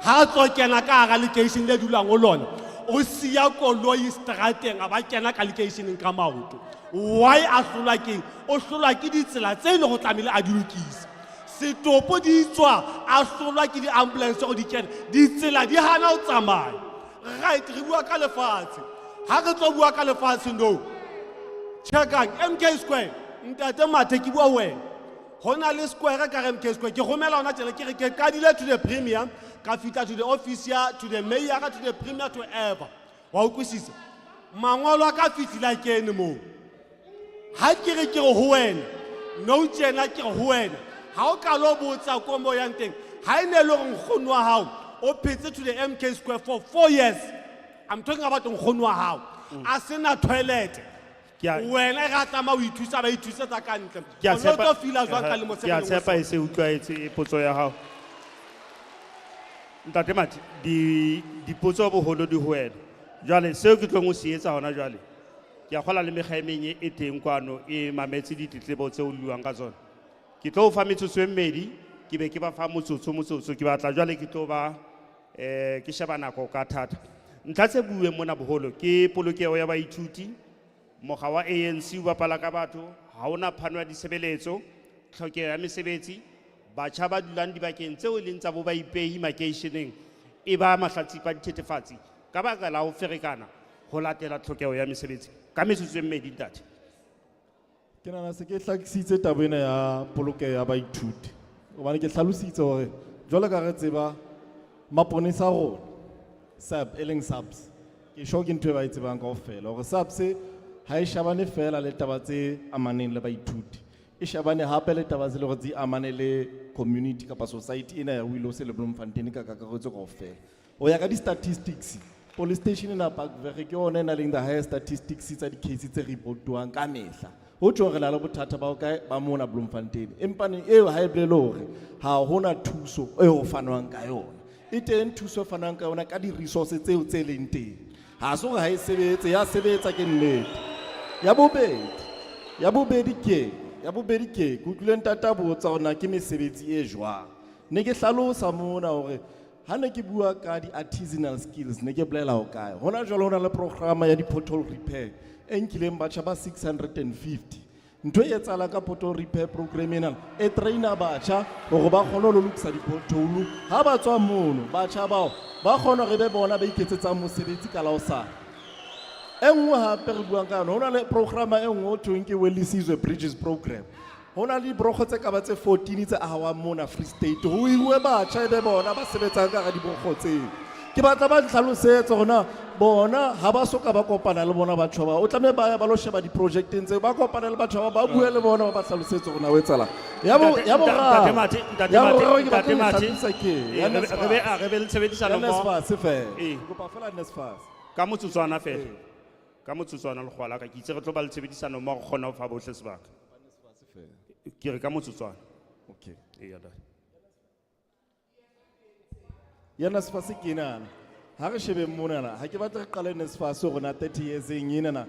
Ha tlo kena ka ga location le dulang go lona. O siya koloi strateng aba kena ka location ka maoto. Why a hlola ke? O hlola ke ditsela tse ile go tlamile a di lokisa. Setopo di tswa a hlola ke di ambulance go di kena. Ditsela di hana o tsamaya. Right, re bua ka lefatshe. Ha re tlo bua ka lefatshe no. Checkang MK Square. Ntate Mathe ke bua wena. Hona le square ka MK Square. Ke romela ona tjela ke re ke kadile to the premier, ka fita to the officer, to the mayor, to the premier, to ever. Wa utlwisisa. Mangolo a ka fitila kene mo. Ha ke re ho wena. No tjena ke ho wena. Ha o ka lo botsa ko mo yang teng. Ha ene le go nkgono wa hao o phetse to the MK Square for 4 years. I'm talking about nkgono wa hao. A sena toilet. Wena ga tama o ithusa ba ithusa tsa ka ntle. O no tlo fila jwa ka le mo se. Ke a tshepa e se utlwaetse potso ya hao. Ntate Mathe dipotso boholo di ho wena. Jwale seo ke tlong o se etsa hona jwale. Ke a gola le megaemenye e teng kwano e mametse ditletlebo tse o luang ka tsona. Ke tlo o fa metsotso e mmedi ke be ke ba fa motsotso ke batla jwale ke tlo ba ke sheba nako ka thata. Ntlha tse buwe mona boholo ke polokeho ya baithuti. Mokga wa ANC o bapala ka batho ha ona phano ya disebeletso tlhokeho ya mesebetsi batjha ba dulang dibakeng tseo e leng tsa bo ba ipehi makeisheneng e ba mahlatsipa dithethefatsi ka baka la ho ferekana ho latela tlhokeho ya mesebetsi ka metsotso e mmedi ntate. Ke nana se ke hlakisitse taba ena ya polokeho ya baithuti hobane ke hlalositse hore jwale ka re tseba maponesa a rona SAP e leng SAPS ke sho ke ntwe ba itse bang kaofela hore SAPS ha e shabane fela le taba tse amaneng le baithuti e shabane hape le taba tse le go tse amane le community kapa society ena ya Wilo se le Bloemfontein ka kakaretso kaofela o ya ka di statistics police station na Parkvere ke yona ena leng the highest statistics tsa di cases tse reportwang ka mehla ho tjho re la le bothata ba o kae ba mona Bloemfontein empane eo ha e bolele hore ha hona thuso e ho fanwang ka yona e teng thuso fanwang ka yona ka di resources tseo tse leng teng ha so ha e sebetse ya sebetsa ke nnete. Ya bobedi ke kutlule ntata botsa ona ke mesebetsi e jwang ne ke hlalosa mona hore ha ne ke bua ka di artisanal skills ne ke bolela ho kae hona jwale hona le programa ya di pothole repair e nkileng batjha ba 650 ntwe e tsala ka pothole repair program ena e trainer batjha hore ba kgone ho lokisa di pothole ha ba tswa mono batjha bao ba kgona re be bona ba iketsetsa mosebetsi ka la osana. Engwe hape re buang ka yona hona le programa e nngwe ho thweng ke Welisizwe Bridges program hona le dibrokgo tse ka ba tse 14 tse ahawang mona Free State ho iwe batjha e be bona ba sebetsang ka ga dibrokgo tseo ke batla ba ntlhalosetsa hona bona ha ba soka ba kopana le bona batho ba o tlame ba ya ba lo sheba di projecteng tse ba kopana le batho ba bue le bona ba tlhalosetsa hona o etsala ya bo Ntate Mathe re be le tshebedisano mmoho se fe go pa fela Nesfas ka motsotswana fela ka motsotswana le kgwala ka ke itse re tlo ba le tshebedisano mo go kgona ho fa bohle sebaka ke re ka motsotswana okay e ya da ya Nesfas ke nana ha re shebe mona ha ke batla re qale Nesfas rona 30 years eng na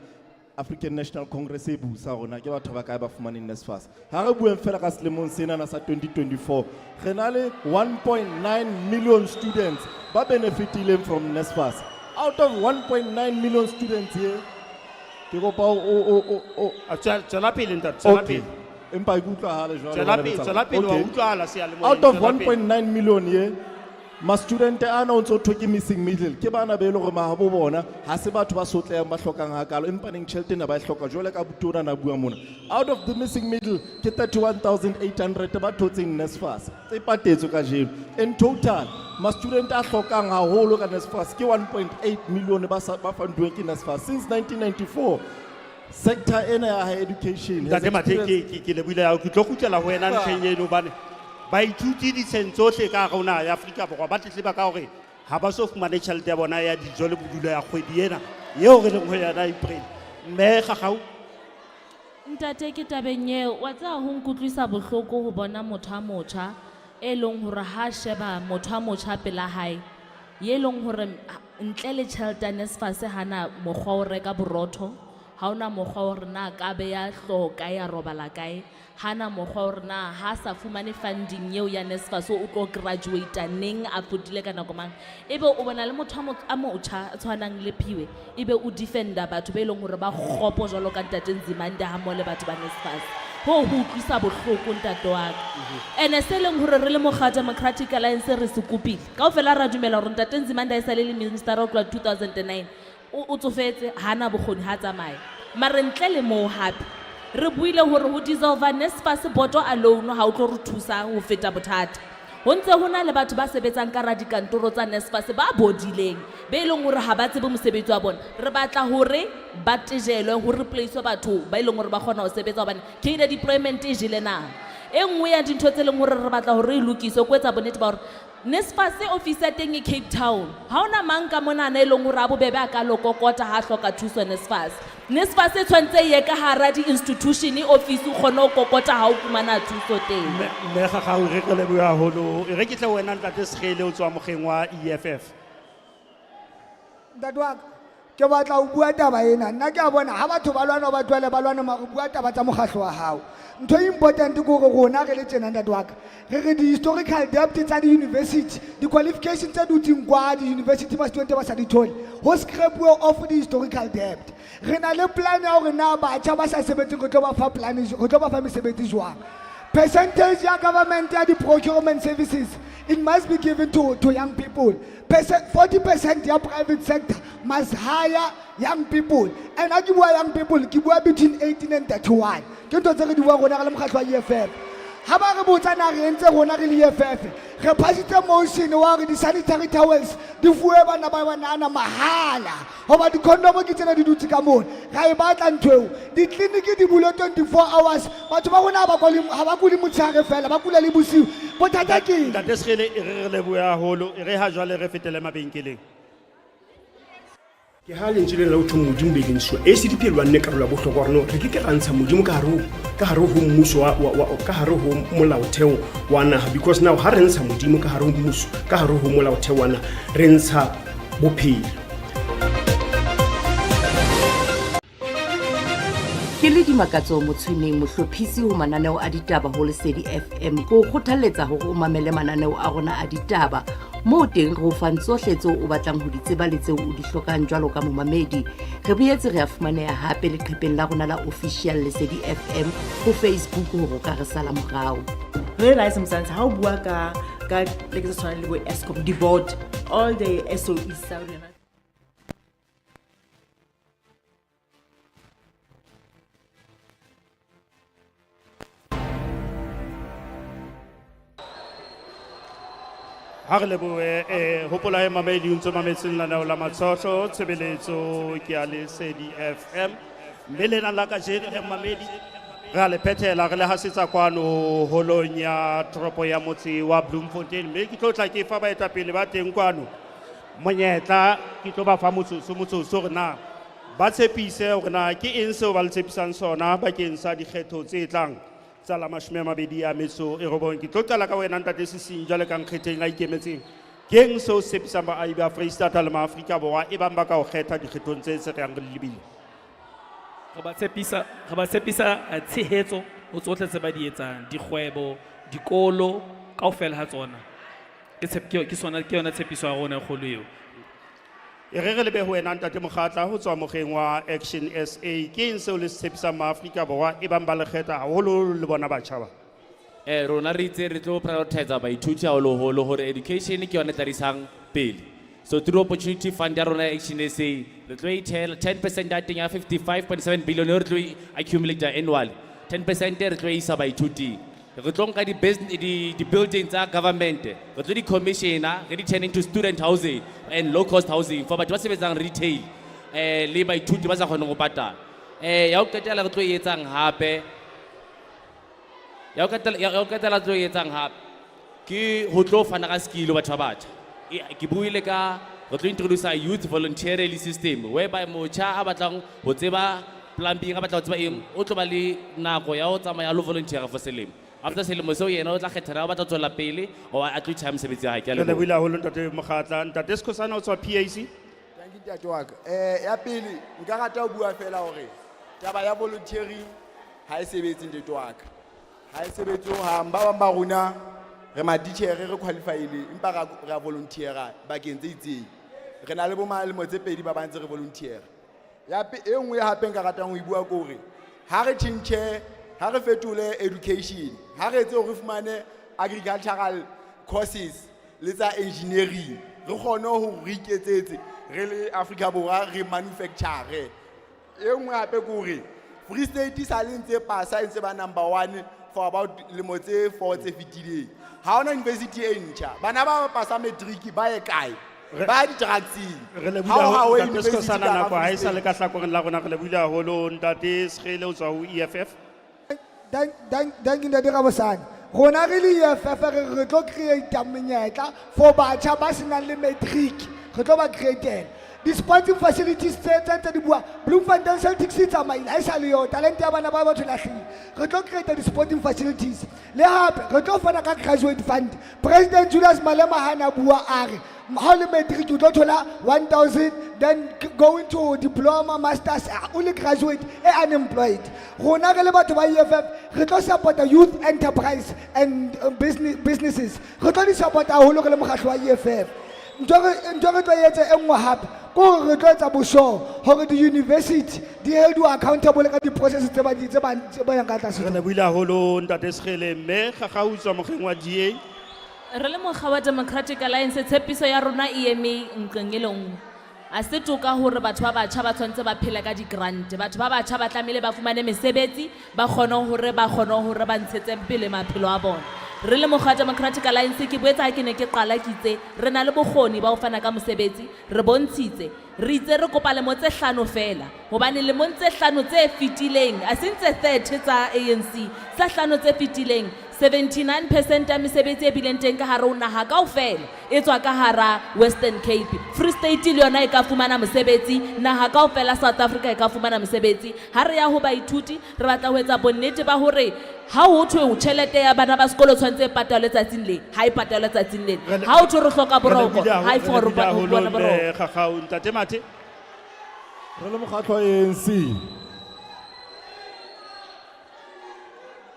African National Congress e busa rona ke batho ba kae ba fumaneng Nesfas ha re bueng fela ka selemong sena na sa 2024 re na le 1.9 million students ba benefitileng from Nesfas. Out of 1.9 million students here, out of 1.9 million here, ma student ana o ntso thoke missing middle ke bana be le gore mahabo bona ha se batho ba sotleyang ba hlokang hakalo empa neng tšhelete na ba hloka jole ka butona na bua mona out of the missing middle ke 31800 ba thotseng Nesfas tse patetswe ka jeno in total ma student a hlokang haholo ka Nesfas ke 1.8 million ba fanduweng ke Nesfas since 1994 sector ena ya higher education Ntate Mathe ke le buile ya ke tlo kutlela ho wena ntlheng eno bane ba ithuti di tshentsohle ka rona ya Afrika Borwa ba tletleba ka hore ha ba so fumane tjhelete ya bona ya dijo le bodulo ya kgwedi ena yeo re leng ho yona April mme gagau Ntate ke tabeng eo wa tseba ho nkutlwisa bohloko ho bona motho a motjha e leng hore ha sheba motho a motjha pela hae ye leng hore ntle le tjhelete ya NSFAS hana mokgwa o reka borotho ha ona mokgwa hore na ka be ya hloka ya robala kae hana mokgwa hore na ha sa fumane funding eo ya NSFAS o tlo graduate neng a fodile ka nako mang ebe o bona le motho a motjha a tshwanang le Phiwe ebe o defenda batho be leng hore ba kgopo jwalo ka Ntate Nzimande ha mo le batho ba NSFAS ho utlwisa bohloko ntate wa ka ene se leng hore re le mokgatlo Democratic Alliance re se kopile kaofela ra dumela hore Ntate Nzimande a sale le minister of 2009 o tsofetse hana bokgoni ha tsamaya mare ntle le moo hape re buile hore ho dissolve NSFAS boto alone ha o tlo re thusa ho feta bothata ho ntse hona le batho ba sebetsang ka radikantoro tsa NSFAS ba bodileng be leng hore ha ba tsebe mosebetsi wa bona re batla hore ba tejelwe ho replace batho ba leng hore ba kgona ho sebetsa hobane ke deployment e jile na e nngwe ya dintho tse leng hore re batla hore e lokiswe ko etsa bonnete ba hore NSFAS office ya teng e Cape Town ha ona mang ka mona na e leng hore a bobebe a ka lokokota ha hloka thuso NSFAS e tshwantse ye ka hara di institution office o kgona ho kokota ha o fumana thuso teng mme ga o re le bua holo e re ke tle wena Ntate Sekgele o tswa mogeng wa EFF Dadwa ke batla o bua taba ena nna ke a bona ha batho ba lwana ba twele ba lwana mare bua taba tsa mokgatlo wa hao ntho e important ke gore rona re le tjena Dadwa re di historical debt tsa di university di qualifications tsa dutsing kwa di university ba student ba sa di thole ho scrap off the historical debt re na le plan ya hore na batjha ba sa sebetse go tlo ba fa plan go tlo ba fa mesebetsi jwang percentage ya government ya di procurement services it must be given to young people 40% ya private sector must hire young people and I give young people ke bua between 18 and 31 ke ntho tse re di bua rona re le mokgatlo wa EFF ha ba re botsa na re ntse rona re le EFF re phasitse motion wa re di sanitary towels di fuwe bana ba banana mahala hoba di condom ke tsena di dutse ka mona ga e batla ntweo di clinic di bule 24 hours batho ba rona ba ba kuli motshare fela ba kula le bosiu bothata ke Ntate Sekgele re le bua holo re ha jwale re fetele mabenkeleng ke ha le ntse le ho thuma modimo be dinso ACDP le wanne karola bohlokwa reno re ke rantsha modimo ka hare ho mmuso wa ka hare ho molaotheo wa naha because now ha re ntsha modimo ka hare ho mmuso ka hare ho molaotheo wa naha re ntsha bophelo ke le dimakatso motshweneng mohlophisi ho mananeo a ditaba ho Lesedi FM go kgothaletsa hore o mamele mananeo a rona a ditaba mo teng re o fang tsohle tseo o batlang ho di tseba le tseo o di hlokang jwalo ka momamedi re boetse re a fumaneha hape leqhepeng la rona la official Lesedi FM ho Facebook hore o ka re sala morao re la Mzansi ha o bua ka le ke tshwana le bo Eskom di board all the SOEs sa rona ha re leboe hopola e mamedi o ntse mametseng lanao la Matshohlo tshebeletso ke ya Lesedi FM mme lena la ka jeno mamedi re a le phethela re le hasetsa kwano holong ya toropo ya motse wa Bloemfontein mme ke tlo tla ke fa baetapele ba teng kwano monyetla ke tlo ba fa motsotso re na ba tshepise hore na ke eng seo ba le tshepisang sona bakeng sa dikgetho tse tlang tsa la 29 ke tlo qala ka wena Ntate Sising jwale ka nkgetheng a ikemetseng ke eng seo se tshepisang baahi ba Freistata le Maafrika Borwa e bang ba ka ho kgetha dikgethong tse se re yang re lebile re ba tshepisa tshehetso ho tsohle tse ba di etsang dikgwebo dikolo kaofela ha tsona ke yona tshepiso ya rona e kgolo eo e re lebe ho wena Ntate Mokgatla ho tswa mogeng wa Action SA ke eng seo le se tshepisang Maafrika Borwa e bang ba le kgetha haholo le bona batjha ba rona re itse re tlo prioritize baithuti haholo hore education ke yone tlarisang pele so through opportunity fund ya rona Action SA re tlo ithela 10% ya teng ya 55.7 billion re tlo accumulate annually 10% re tlo isa baithuti re tlo nka di buildings tsa government re tlo di commissiona re di turn into student housing and low cost housing for batho ba sebetsang retail le baithuti ba sa kgoneng go patala ya ho qetela re tlo etsang hape ya ho qetela tlo etsang hape ke ho tlo fana ka skill batho ba batjha ke buile ka re tlo introduce a youth volunteering system whereby motjha a batlang ho tseba plumbing a batla ho tseba eng o tlo ba le nako ya ho tsamaya lo volunteer for selemo after selemo seo yena o tla kgethela o batla tswela pele o a tlo itshaya mosebetsi wa hae ke a Re leboha. lebohile haholo ntate Mokgatla. Ntate Skhosana o tswa PAC. Thank you ntate wa ka. Ya pele nka rata ho bua fela hore taba ya volunteering ha e sebetse ntate wa ka. Ha e sebetse ho hang ba bang ba rona re maditjhere re qualifyile empa ra volunteera bakeng tse itseng. Re na le bo malemo tse pedi ba bantse re volunteer. Ya e nngwe hape nka ratang ho e bua ke hore ha re tjhentjhe ha re fetole education ha re etse hore re fumane agricultural courses le tsa engineering re kgone ho re iketsetse re le Afrika Borwa re manufacture. E nngwe hape ke hore Free State sa le ntse pasa ntse ba number 1 for about lemo tse 4 tse fetileng. Ha ona university e ntjha bana ba pasa matric ba ye kae ba di dragsing Re lebohile ntate Skhosana nako ha e sa le ka hlakoreng la rona. Re lebohile haholo ntate Skhele o tswa ho EFF. Thank you ntate Rabosane. Rona re le EFF re tlo create menyetla for batjha ba senang le matric. Re tlo ba create di sporting facilities tse di bua Bloemfontein City tsamaile ha e sa le yo talent ya bana ba batho lahlile. Re tlo create di sporting facilities le hape re tlo fana ka graduate fund. President Julius Malema hana bua are ha le matric o tlo thola 1000 then going to diploma masters only graduate unemployed. Rona re le batho ba EFF re tlo support youth enterprise and businesses. Re tlo di support haholo re le mokgatlo wa EFF. Ntho re tlo etsa e nngwe hape ko re tlo etsa bosho hore di university di held accountable ka di process tse ba yang ka tlase. Re lebohile haholo ntate Skhele mme Gagau tswa mokgeng wa DA. Re le mokga wa Democratic Alliance tshepiso ya rona e eme nqeng e le nngwe. A se toka hore batho ba batjha ba tshwantse ba phela ka di grant. Batho ba batjha ba tlamehile ba fumane mesebetsi ba kgone hore ba ntshetse pele maphelo a bona. Re le mokga wa Democratic Alliance ke boetsa ha ke ne ke qala ke itse re na le bokgoni ba ho fana ka mosebetsi re bontshitse re itse re kopa lemo tse 5 fela hobane lemong tse 5 tse fetileng a sentse 30 tsa ANC tsa 5 tse fetileng 79% ya mesebetsi e bileng teng ka hara o naha kaofela e tswa ka hara Western Cape. Free State le yona e ka fumana mosebetsi naha kaofela South Africa e ka fumana mosebetsi. Ha re ya ho baithuti re batla ho etsa bonnete ba hore ha ho thwe o tjhelete ya bana ba sekolo tshwantse e patalwe tsatsing le ha e patalwe tsatsing le ha ho thwe re hloka boroko ha e for bona boroko. Gagau ntate Mathe. Re le mokgatlo wa ANC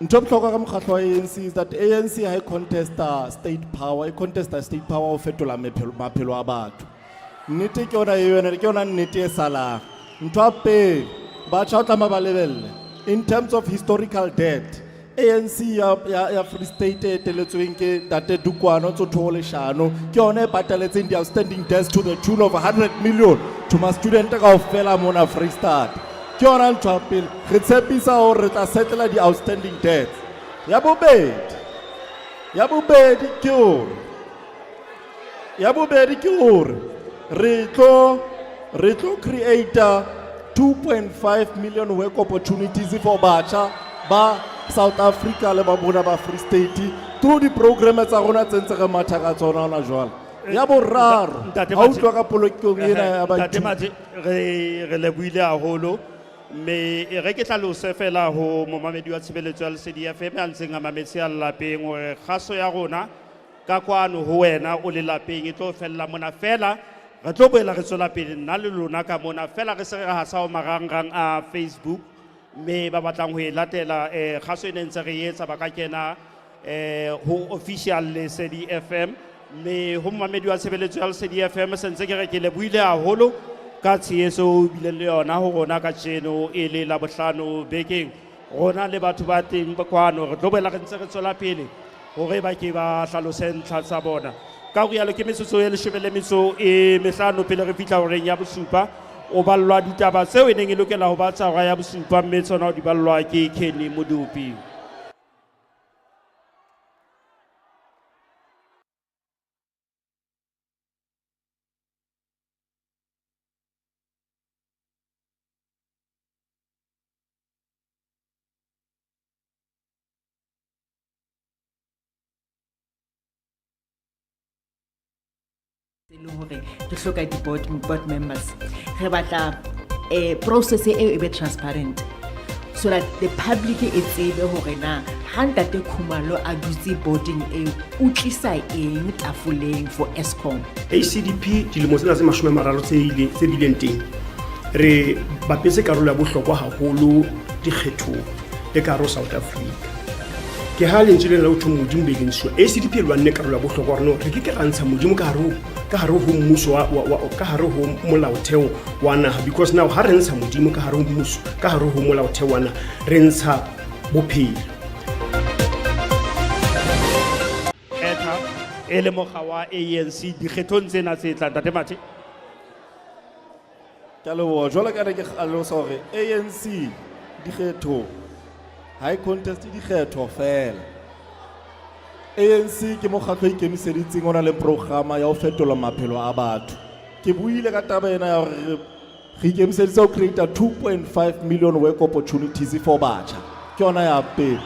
ntho bohlokwa ka mokgatlo wa ANC is that ANC ha e contesta state power, e contesta state power ho fetola maphelo a batho. Nnete ke yona nnete e salang. Ntho a pele batjha o tlama ba lebelle in terms of historical debt. ANC ya Free State e teletsweng ke Tate Dukwana Tsotho Leshano ke yona e pataletseng di outstanding debts to the tune of 100 million to ma student kaofela mona Free State. Ke yona ntho a pele re tshepisa hore re tla settle di outstanding debts. Ya bobedi ke hore re tlo create 2.5 million work opportunities for batjha ba South Africa le ba bona ba Free State through di programme tsa rona tse ntse re matha ka tsona hona jwale. Ya boraro ha o tloa ka polokong ena ya baithuti re lebohile haholo mme e re ke tlalose fela ho momamedi wa tshebeletso ya Lesedi FM a ntseng a mametse a lapeng hore kgaso ya rona ka kwano ho wena o le lapeng e tlo fella mona fela re tlo boela re tswela pele nna le lona ka mona fela re se re hasa ho marangrang a Facebook mme ba batlang ho e latela kgaso ene ntse re etsa ba ka kena ho official Lesedi FM mme ho momamedi wa tshebeletso ya Lesedi FM se ntse ke re ke lebohile haholo ka tshehetso bile le yona ho rona ka tjeno e le la bohlano bekeng rona le batho ba teng ba kwano re tlo boela re ntse re tswela pele hore ba ke ba hlalose ntlha tsa bona ka rialo ke metsotso e 15 pele re fihla horeng ya bosupa o ballwa ditaba tseo e neng e lokela ho ba tsa hora ya bosupa mme tsona o di ballwa ke Kenny Modupi. Le hore re hloka di board members re batla process e be transparent, so that the public e tsebe hore na ha Ntate Khumalo a dutse boarding e o tlisa eng tafoleng for Eskom. ACDP dilemo tsena tse 30 tse bileng teng re bapetse karolo ya bohlokwa haholo dikgethong le karo South Africa. Ke ha lentswe le la ho thoma modimo begeng sure ACDP le wanne karolo ya bohlokwa reno re ke rantsha modimo ka hare ho mmuso wa ka hare ho molaotheo wa naha, because now ha re ntsha modimo ka hare ho mmuso ka hare ho molaotheo wa naha re ntsha bophelo. Ele mokga wa ANC dikgethong tsena tse tlang Ntate Mathe. Ke a leboha, jwale ka re ke hlalosa hore ANC dikgetho high contest dikgetho fela. ANC ke mokgatlo ikemiseditseng ona le programa ya ho fetola maphelo a batho. Ke buile ka taba ena ya hore re ikemiseditse ho create 2.5 million work opportunities for batjha. Ke yona ya pele.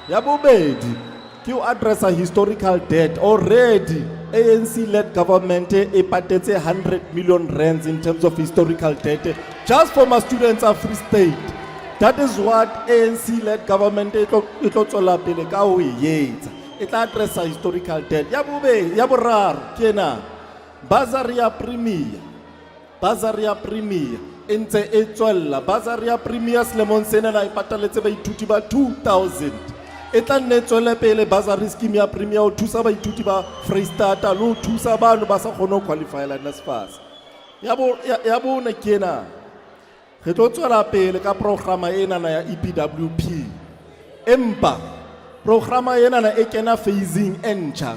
Ya bobedi ke ho addressa historical debt. Already ANC-led government e patetse 100 million rands in terms of historical debt just for my students of Free State. That is what ANC-led government e tlo tswela pele ka ho etsa. E tla addressa historical debt. Ya boraro ke ena bursary ya premier entse e tswella. Bursary ya premier selemong sena na e pataletse baithuti ba 2000. E tla nne tswele pele bursary scheme ya premier ho thusa baithuti ba Freistata le ho thusa bano ba sa kgone ho qualify la NSFAS. Ya bone ke ena re tlo tswela pele ka programa ena na ya EPWP. Empa programa ena na e kena phasing entcha.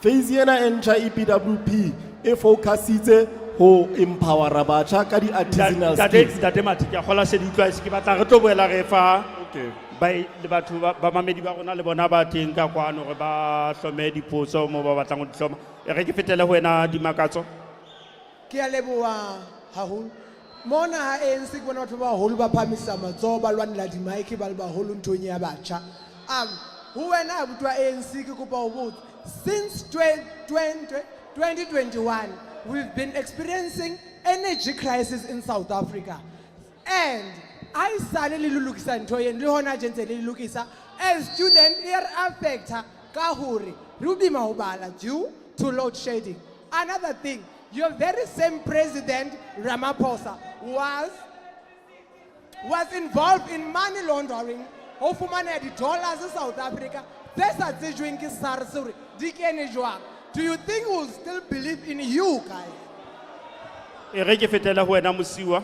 Phase ena entcha EPWP e focusitse ho empower batjha ka di artisanal skills. Ntate Mathe ke a gola se di utlwa ke batla re tlo boela re fa le batho ba mamedi ba rona le bona ba teng ka kwano re ba hlome dipotso mo ba batlang ho di hloma. E re ke fetele ho wena dimakatso. Ke a leboha haholo. Mona ha ANC ke bona batho ba haholo ba phamisa matsoho ba lwanela di-mic ba le baholo nthong ya batjha. Ho wena abuti wa ANC ke kopa ho botsa. Since 2021 we've been experiencing energy crisis in South Africa, and I sale le lukisa ntho yen le hona jentse le lukisa as student here affecta ka hore rubi mahobala due to load shedding. Another thing, your very same president Ramaphosa was involved in money laundering ho fumana di dollars in South Africa. Pesa tse jweng ke SARS hore di kene jwang. Do you think we'll still believe in you guys? E re ke fetela ho wena Mosiwa.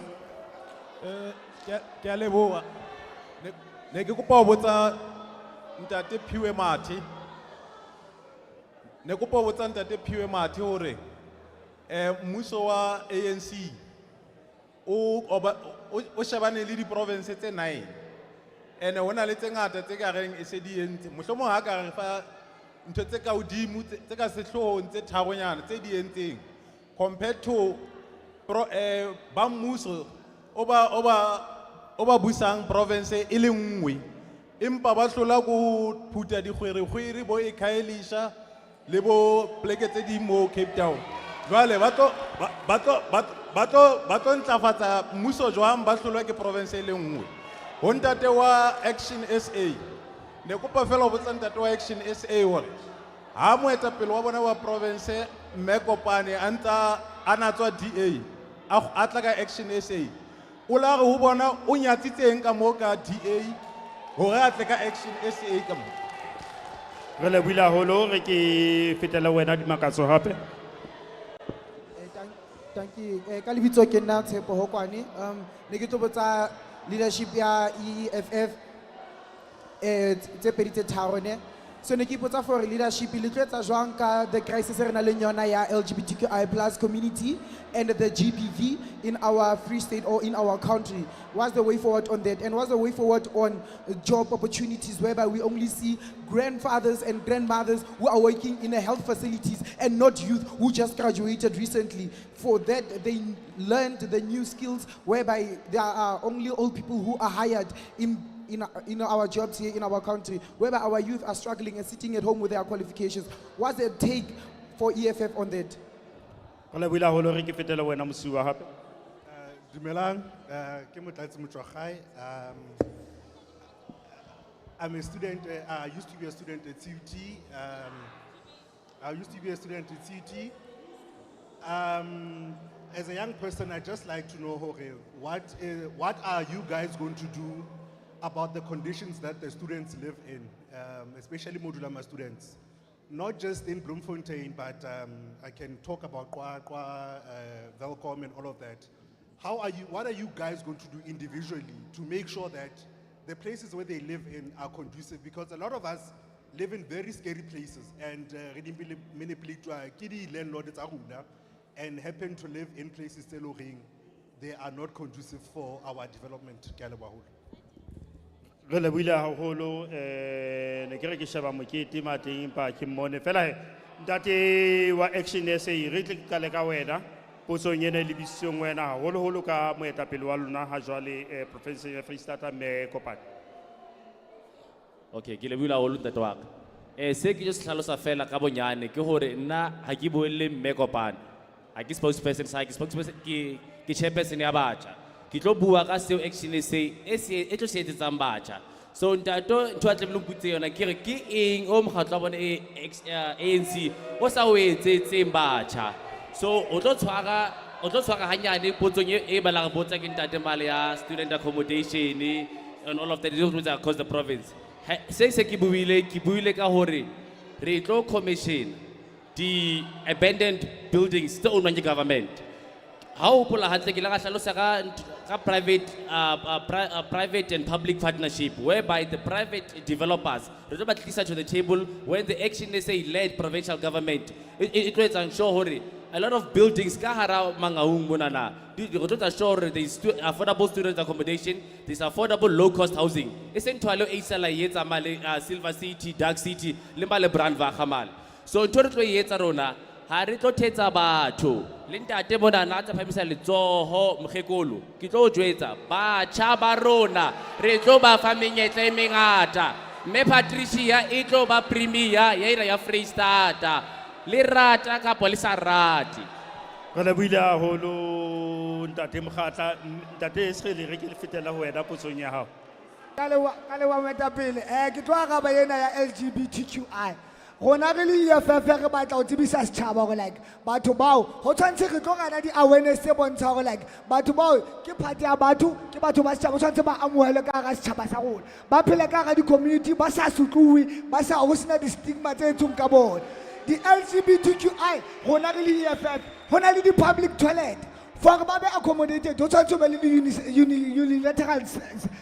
Ke a leboha. Ne ke kopa ho botsa Ntate Phiwe Mathe. Ne kopa ho botsa Ntate Phiwe Mathe hore mmuso wa ANC o shebane le di province tse 9. Ene hona le tse ngata tse ka reng e se di entse. Mohlomong ha ka re fa ntho tse ka hodimo tse ka sehlohong tse tharonyana tse di entseng compared to ba mmuso o ba busang province e le nngwe, empa ba hlola go phuta dikgwere bo eKhayelitsha le bo pleke tse di mo Cape Town. Jwale ba tlo ntlafatsa mmuso jwang ba hlolwa ke province e le nngwe. Ho ntate wa Action SA ne kopa fela ho botsa ntate wa Action SA hore ha moetapele wa bona wa province Makumane ana tswa DA a tla ka Action SA, o la re ho bona o nyatsitseng ka mo ka DA hore a tle ka Action SA ka mo. Re le buila holo re ke fetela wena dimakatso hape. Thank you. Ka lebitso ke nna Tshepo Hokwane. Ne ke tlo botsa leadership ya EFF tse pedi tse tharo ne. So ne ke ipotsa for leadership le tlo etsa jwang ka the crisis re na le yona ya LGBTQI+ community and the GBV in our Free State or in our country. What's the way forward on that? And what's the way forward on job opportunities whereby we only see grandfathers and grandmothers who are working in the health facilities and not youth who just graduated recently. For that, they learned the new skills whereby there are only old people who are hired in our jobs here in our country, whereby our youth are struggling and sitting at home with their qualifications. What's the take for EFF on that? Dumelang, ke Motlatsi Motshogai. I'm a student, I used to be a student at CUT. As a young person, I'd just like to know, what are you guys going to do about the conditions that the students live in, especially Modulama students? Not just in Bloemfontein, but I can talk about Kwa, Velcom and all of that. What are you guys going to do individually to make sure that the places where they live in are conducive? Because a lot of us live in very scary places and and happen to live in places they are not conducive for our development. Re lebohile haholo ne ke re ke sheba mokete mateng pa ke mmone fela ntate wa Action SA re tle ka le ka wena potsong ena le bisong wena haholo ka moetapele wa lona ha jwale province ya Free State me kopane. Okay, ke lebohile haholo ntate wa ka. Se ke just hlalosa fela ka bonyane ke hore nna ha ke boelle me kopane. Ha ke spokesperson sa ke spokesperson ke chairperson ya batjha. Ke tlo bua ka seo Action SA e tlo Tshehetsa batjha. So ntato ntho a tlebele mputse yona ke re ke eng o mokgatlo wa bone ANC o sa o etsetseng batjha. So o tlo tshwara hanyane potsong e balang botsa ke ntate male ya student accommodation and all of that is across the province. Se ke buile ka hore re tlo commission the abandoned buildings tse ownwang ke government. Ha o pola hantle ke la ga hlalosa ka private and public partnership whereby the private developers re tlo ba tlisa to the table when the Action SA led provincial government it tlo etsang sure hore a lot of buildings ka hara Mangaung monana re tlo sure hore there is affordable student accommodation, there is affordable low cost housing. E seng thwalo e isala yetsa male Silver City, Dark City le male Brandva khamal. So ntho re tlo yetsa rona ha re tlo thetsa batho le ntate bona na tsa phamisa letsoho mkhekolo ke tlo jwetsa batjha ba rona re tlo ba fa menyetla e mengata mme Patricia e tlo ba premier ya ira ya Free State le rata ka polisa rati Re lebohile haholo ntate Mkhatla ntate Srele re ke le fetela ho wena potsong ya hao. Ka le wa moetapele ke tlo araba ena ya LGBTQI. Rona re le EFF re batla ho tsebisa setjhaba gore like batho bao ho tshwantse re tlo gana di awareness tse bontsha gore like batho bao ke party ya batho ke batho ba setjhaba tshwantse ba amohele ka ga setjhaba sa rona ba phele ka ga di community ba sa sutluwi ba sa ho sena di stigma tse tsong ka bona di LGBTQI rona re le EFF hona le di public toilet for ba be accommodated ho tshwantse ba le unilateral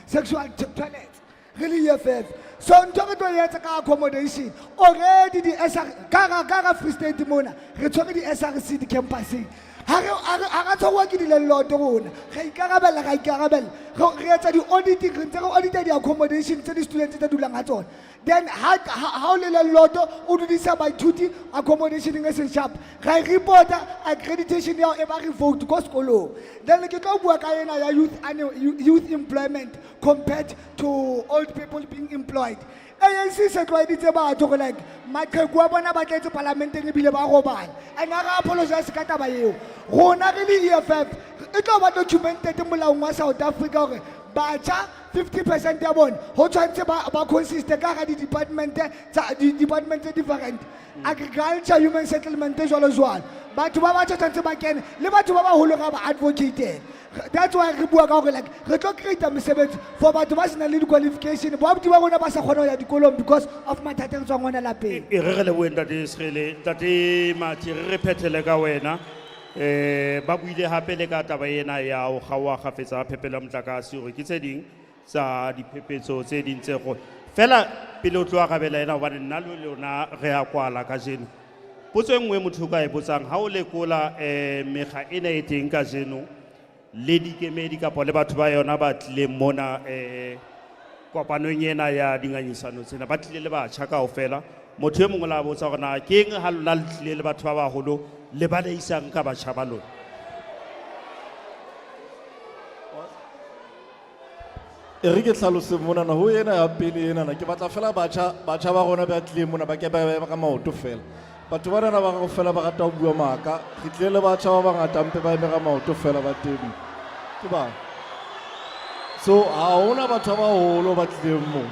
sexual toilet really EFF. So ntho tlo yetsa ka accommodation already di SR ka Free State mona re tshwere di SRC di campusing ha ga tshwa ke di landlord rona ga ikarabela re etsa di auditing re ntse re audit di accommodation tse di students tse dulang ha tsona then how le landlord o dudisa baithuti accommodation e se sharp ga reporta accreditation ya e ba revoked ko sekolong then ke tlo bua ka ena ya youth employment compared to old people being employed. ANC se tloeditse batho go like maqheku a bona ba tletse parlamenteng e bile ba robala and a apologize ka taba eo rona re le EFF e tlo ba documented molaong wa South Africa gore batjha 50% ya bona ho tshwantse ba consist ka ga di department tse different agriculture, human settlement jwalo batho ba batjha tshwantse ba kene le batho ba baholo ga ba advocate. That's why re bua ka gore like re tlo create mesebetsi for batho ba sena le di qualification ba ba bona ba sa kgona ya dikolong because of mathata a tswang ona lapeng. E re le wena ntate Srele ntate Mati re phethele ka wena ba buile hape le ka taba ena ya o gawa gafetsa phepela motlakase gore ke tse ding tsa diphephetso tse ding tse go fela pele o tloa gabela ena hobane nna le lona re a kwala ka jeno potso engwe motho ka e botsang ha o lekola mekga ena e teng ka jeno le dikemedi kapo le batho ba yona ba tlile mona kopanong ena ya dinganyisano tsena ba tlile le batjha kaofela motho e mongwe la botsa gore na ke eng ha lona le tlile le batho ba baholo le ba le isang ka batjha ba lona re ke tlhalose mona na ho ena ya pele ena na ke batla fela batjha ba rona ba tlile mona ba ke ba ka maoto fela batho ba rena ba go fela ba rata ho bua maka re tlile le batjha ba bangata mpe ba emera maoto fela ba teng Ke ba? So ha ona batho ba holo ba tlileng mo.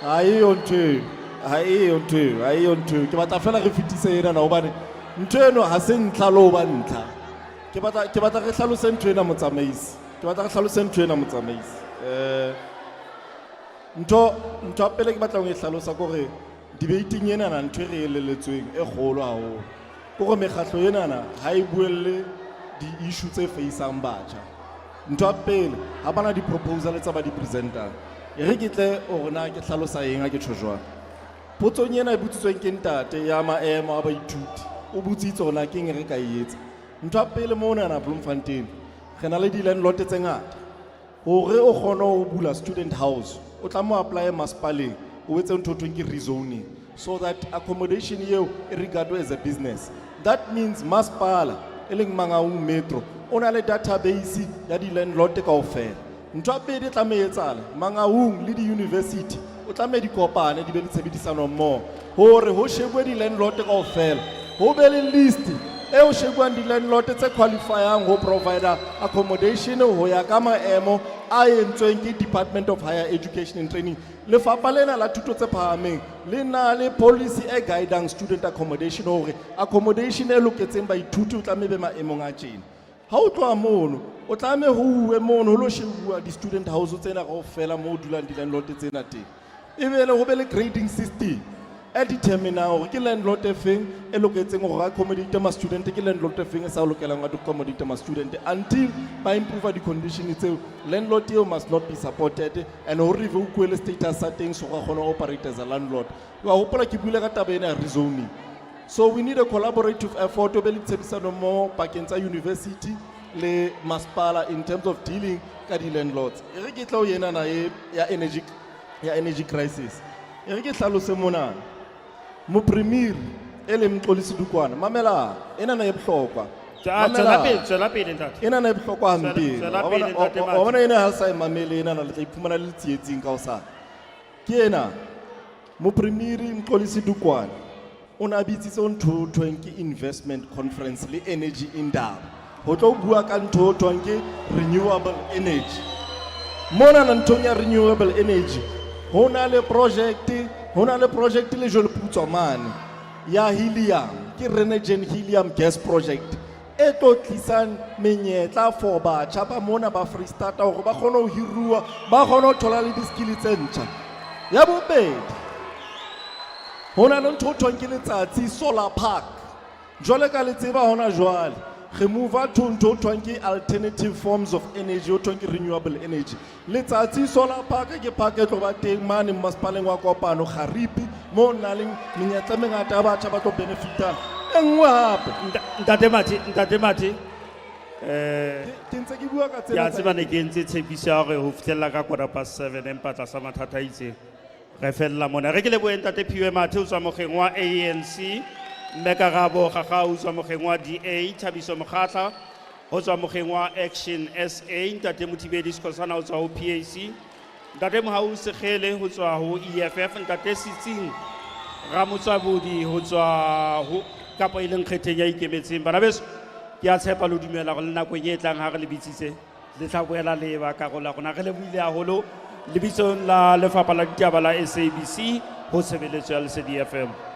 Ha e yo ntho. Ha e yo ntho. Ha e yo ntho. Ke batla fela re fitise ena na hobane ntho eno ha se ntla lo ba ntla. Ke batla re hlalose ntho ena motsamaisi. Ke batla re hlalose ntho ena motsamaisi. Ntho pele ke batla go e hlalosa gore debating ena na ntho re eleletsweng e kgolo haholo. Gore mekgatlo ena na ha e buelle di issue tse faceang batjha. Ntho pele ha bana di proposal tsa ba di presenter. E re ke tle o rena ke hlalosa eng a ke tshojwa. Potsong ena e butsitsweng ke ntate ya maemo a baithuti. O butsitse rona ke eng re ka e etsa. Ntho pele mona na Bloemfontein re na le di landlord tse ngata. Hore o kgone ho bula student house o tla mo apply masipaleng o etse ntho tweng ke rezoning so that accommodation eo e regardwe as a business. That means masipala eleng Mangaung Metro o na le database ya di landlord kaofela. Ntho pele e tla me etsala Mangaung le di university o tla me di kopane di be le tshebedisano mmoho hore ho shebwe di landlord kaofela ho be le list eo shebwang di landlord tse qualifyang ho provider accommodation ho ya ka maemo a entsweng ke Department of Higher Education and Training. Lefapha lena la thuto tse phahameng le na le policy e guidang student accommodation hore accommodation e loketseng baithuti o tlameha be maemong a tjena. Ha o tloa mono o tlameha ho uwe mono ho lo shebuwa di student house tsena kaofela mo dulang di landlord tsena teng. Ebile ho be le grading system e determine hore ke landlord e feng e loketseng hore accommodate ma student ke landlord e feng e sa lokelang ho accommodate ma student until ba improve the conditions tseo. Landlord eo must not be supported and hore re ukwele status sa teng so ga gona operate as a landlord. Wa hopola ke bule ka taba ena rezoning. So we need a collaborative effort to be le tshebisano mo pakeng tsa university le masipala in terms of dealing ka di landlords. E re ke tla o yena na ya energy crisis. E re ke hlalose mona mo premier ele mxolisi dukwana mamela ena na ebuhlokwa tswela pele ntate ena na ebuhlokwa hampe Tswela pele, ntate Mathe. wa bona ena ha sa emamele ena na le tla iphumana le tsietsing ka osana ke ena mo premier mxolisi dukwana ona bitsitse ntho thweng ke investment conference le energy indaba ho tlo bua ka ntho thweng ke renewable energy mona na ntho ya renewable energy hona le project le jole putswa mane ya helium ke Renergen helium gas project e tlo tlisang menyetla for batjha ba mona ba Free State hore ba kgone ho hiruwa ba kgone ho thola le di-skill tse ntjha. Ya bobedi hona le ntho thweng ke letsatsi solar park jwale ka le tseba hona jwale re move to ntho thweng ke alternative forms of energy o thweng ke renewable energy. Letsatsi solar park ke park e tlo ba teng mane masipaleng wa Kopano Garipi mo na le menyetla mengata ya batjha ba tlo benefitang. E nngwe hape ntate Mathe ke ntse ke bua ka ya tsena tseba ne ke ntse tshepiso ya gore ho fitlhella ka 7:15 empa tlasa mathata a itseng re fella mona re ke lebohe ntate Phiwe Mathe o tswa mokgeng wa ANC Mmekarabo Gaga o tswa mokgeng wa DA Thabiso Mokgatla o tswa mokgeng wa Action SA ntate Mothibedi Skosana o tswa ho PAC ntate Mohau Sekgele ho tswa ho EFF ntate Sitsing Ramotswabudi ho tswa ho kapa ile nkgetheng ya ikemetseng bana beso ke a tshepa lo dumela go le nako e tlang ha re le bitsitse le tla boela le ba karola gona re le buile haholo lebitsong la lefapha la ditaba la SABC ho tshebeletso ya Lesedi FM.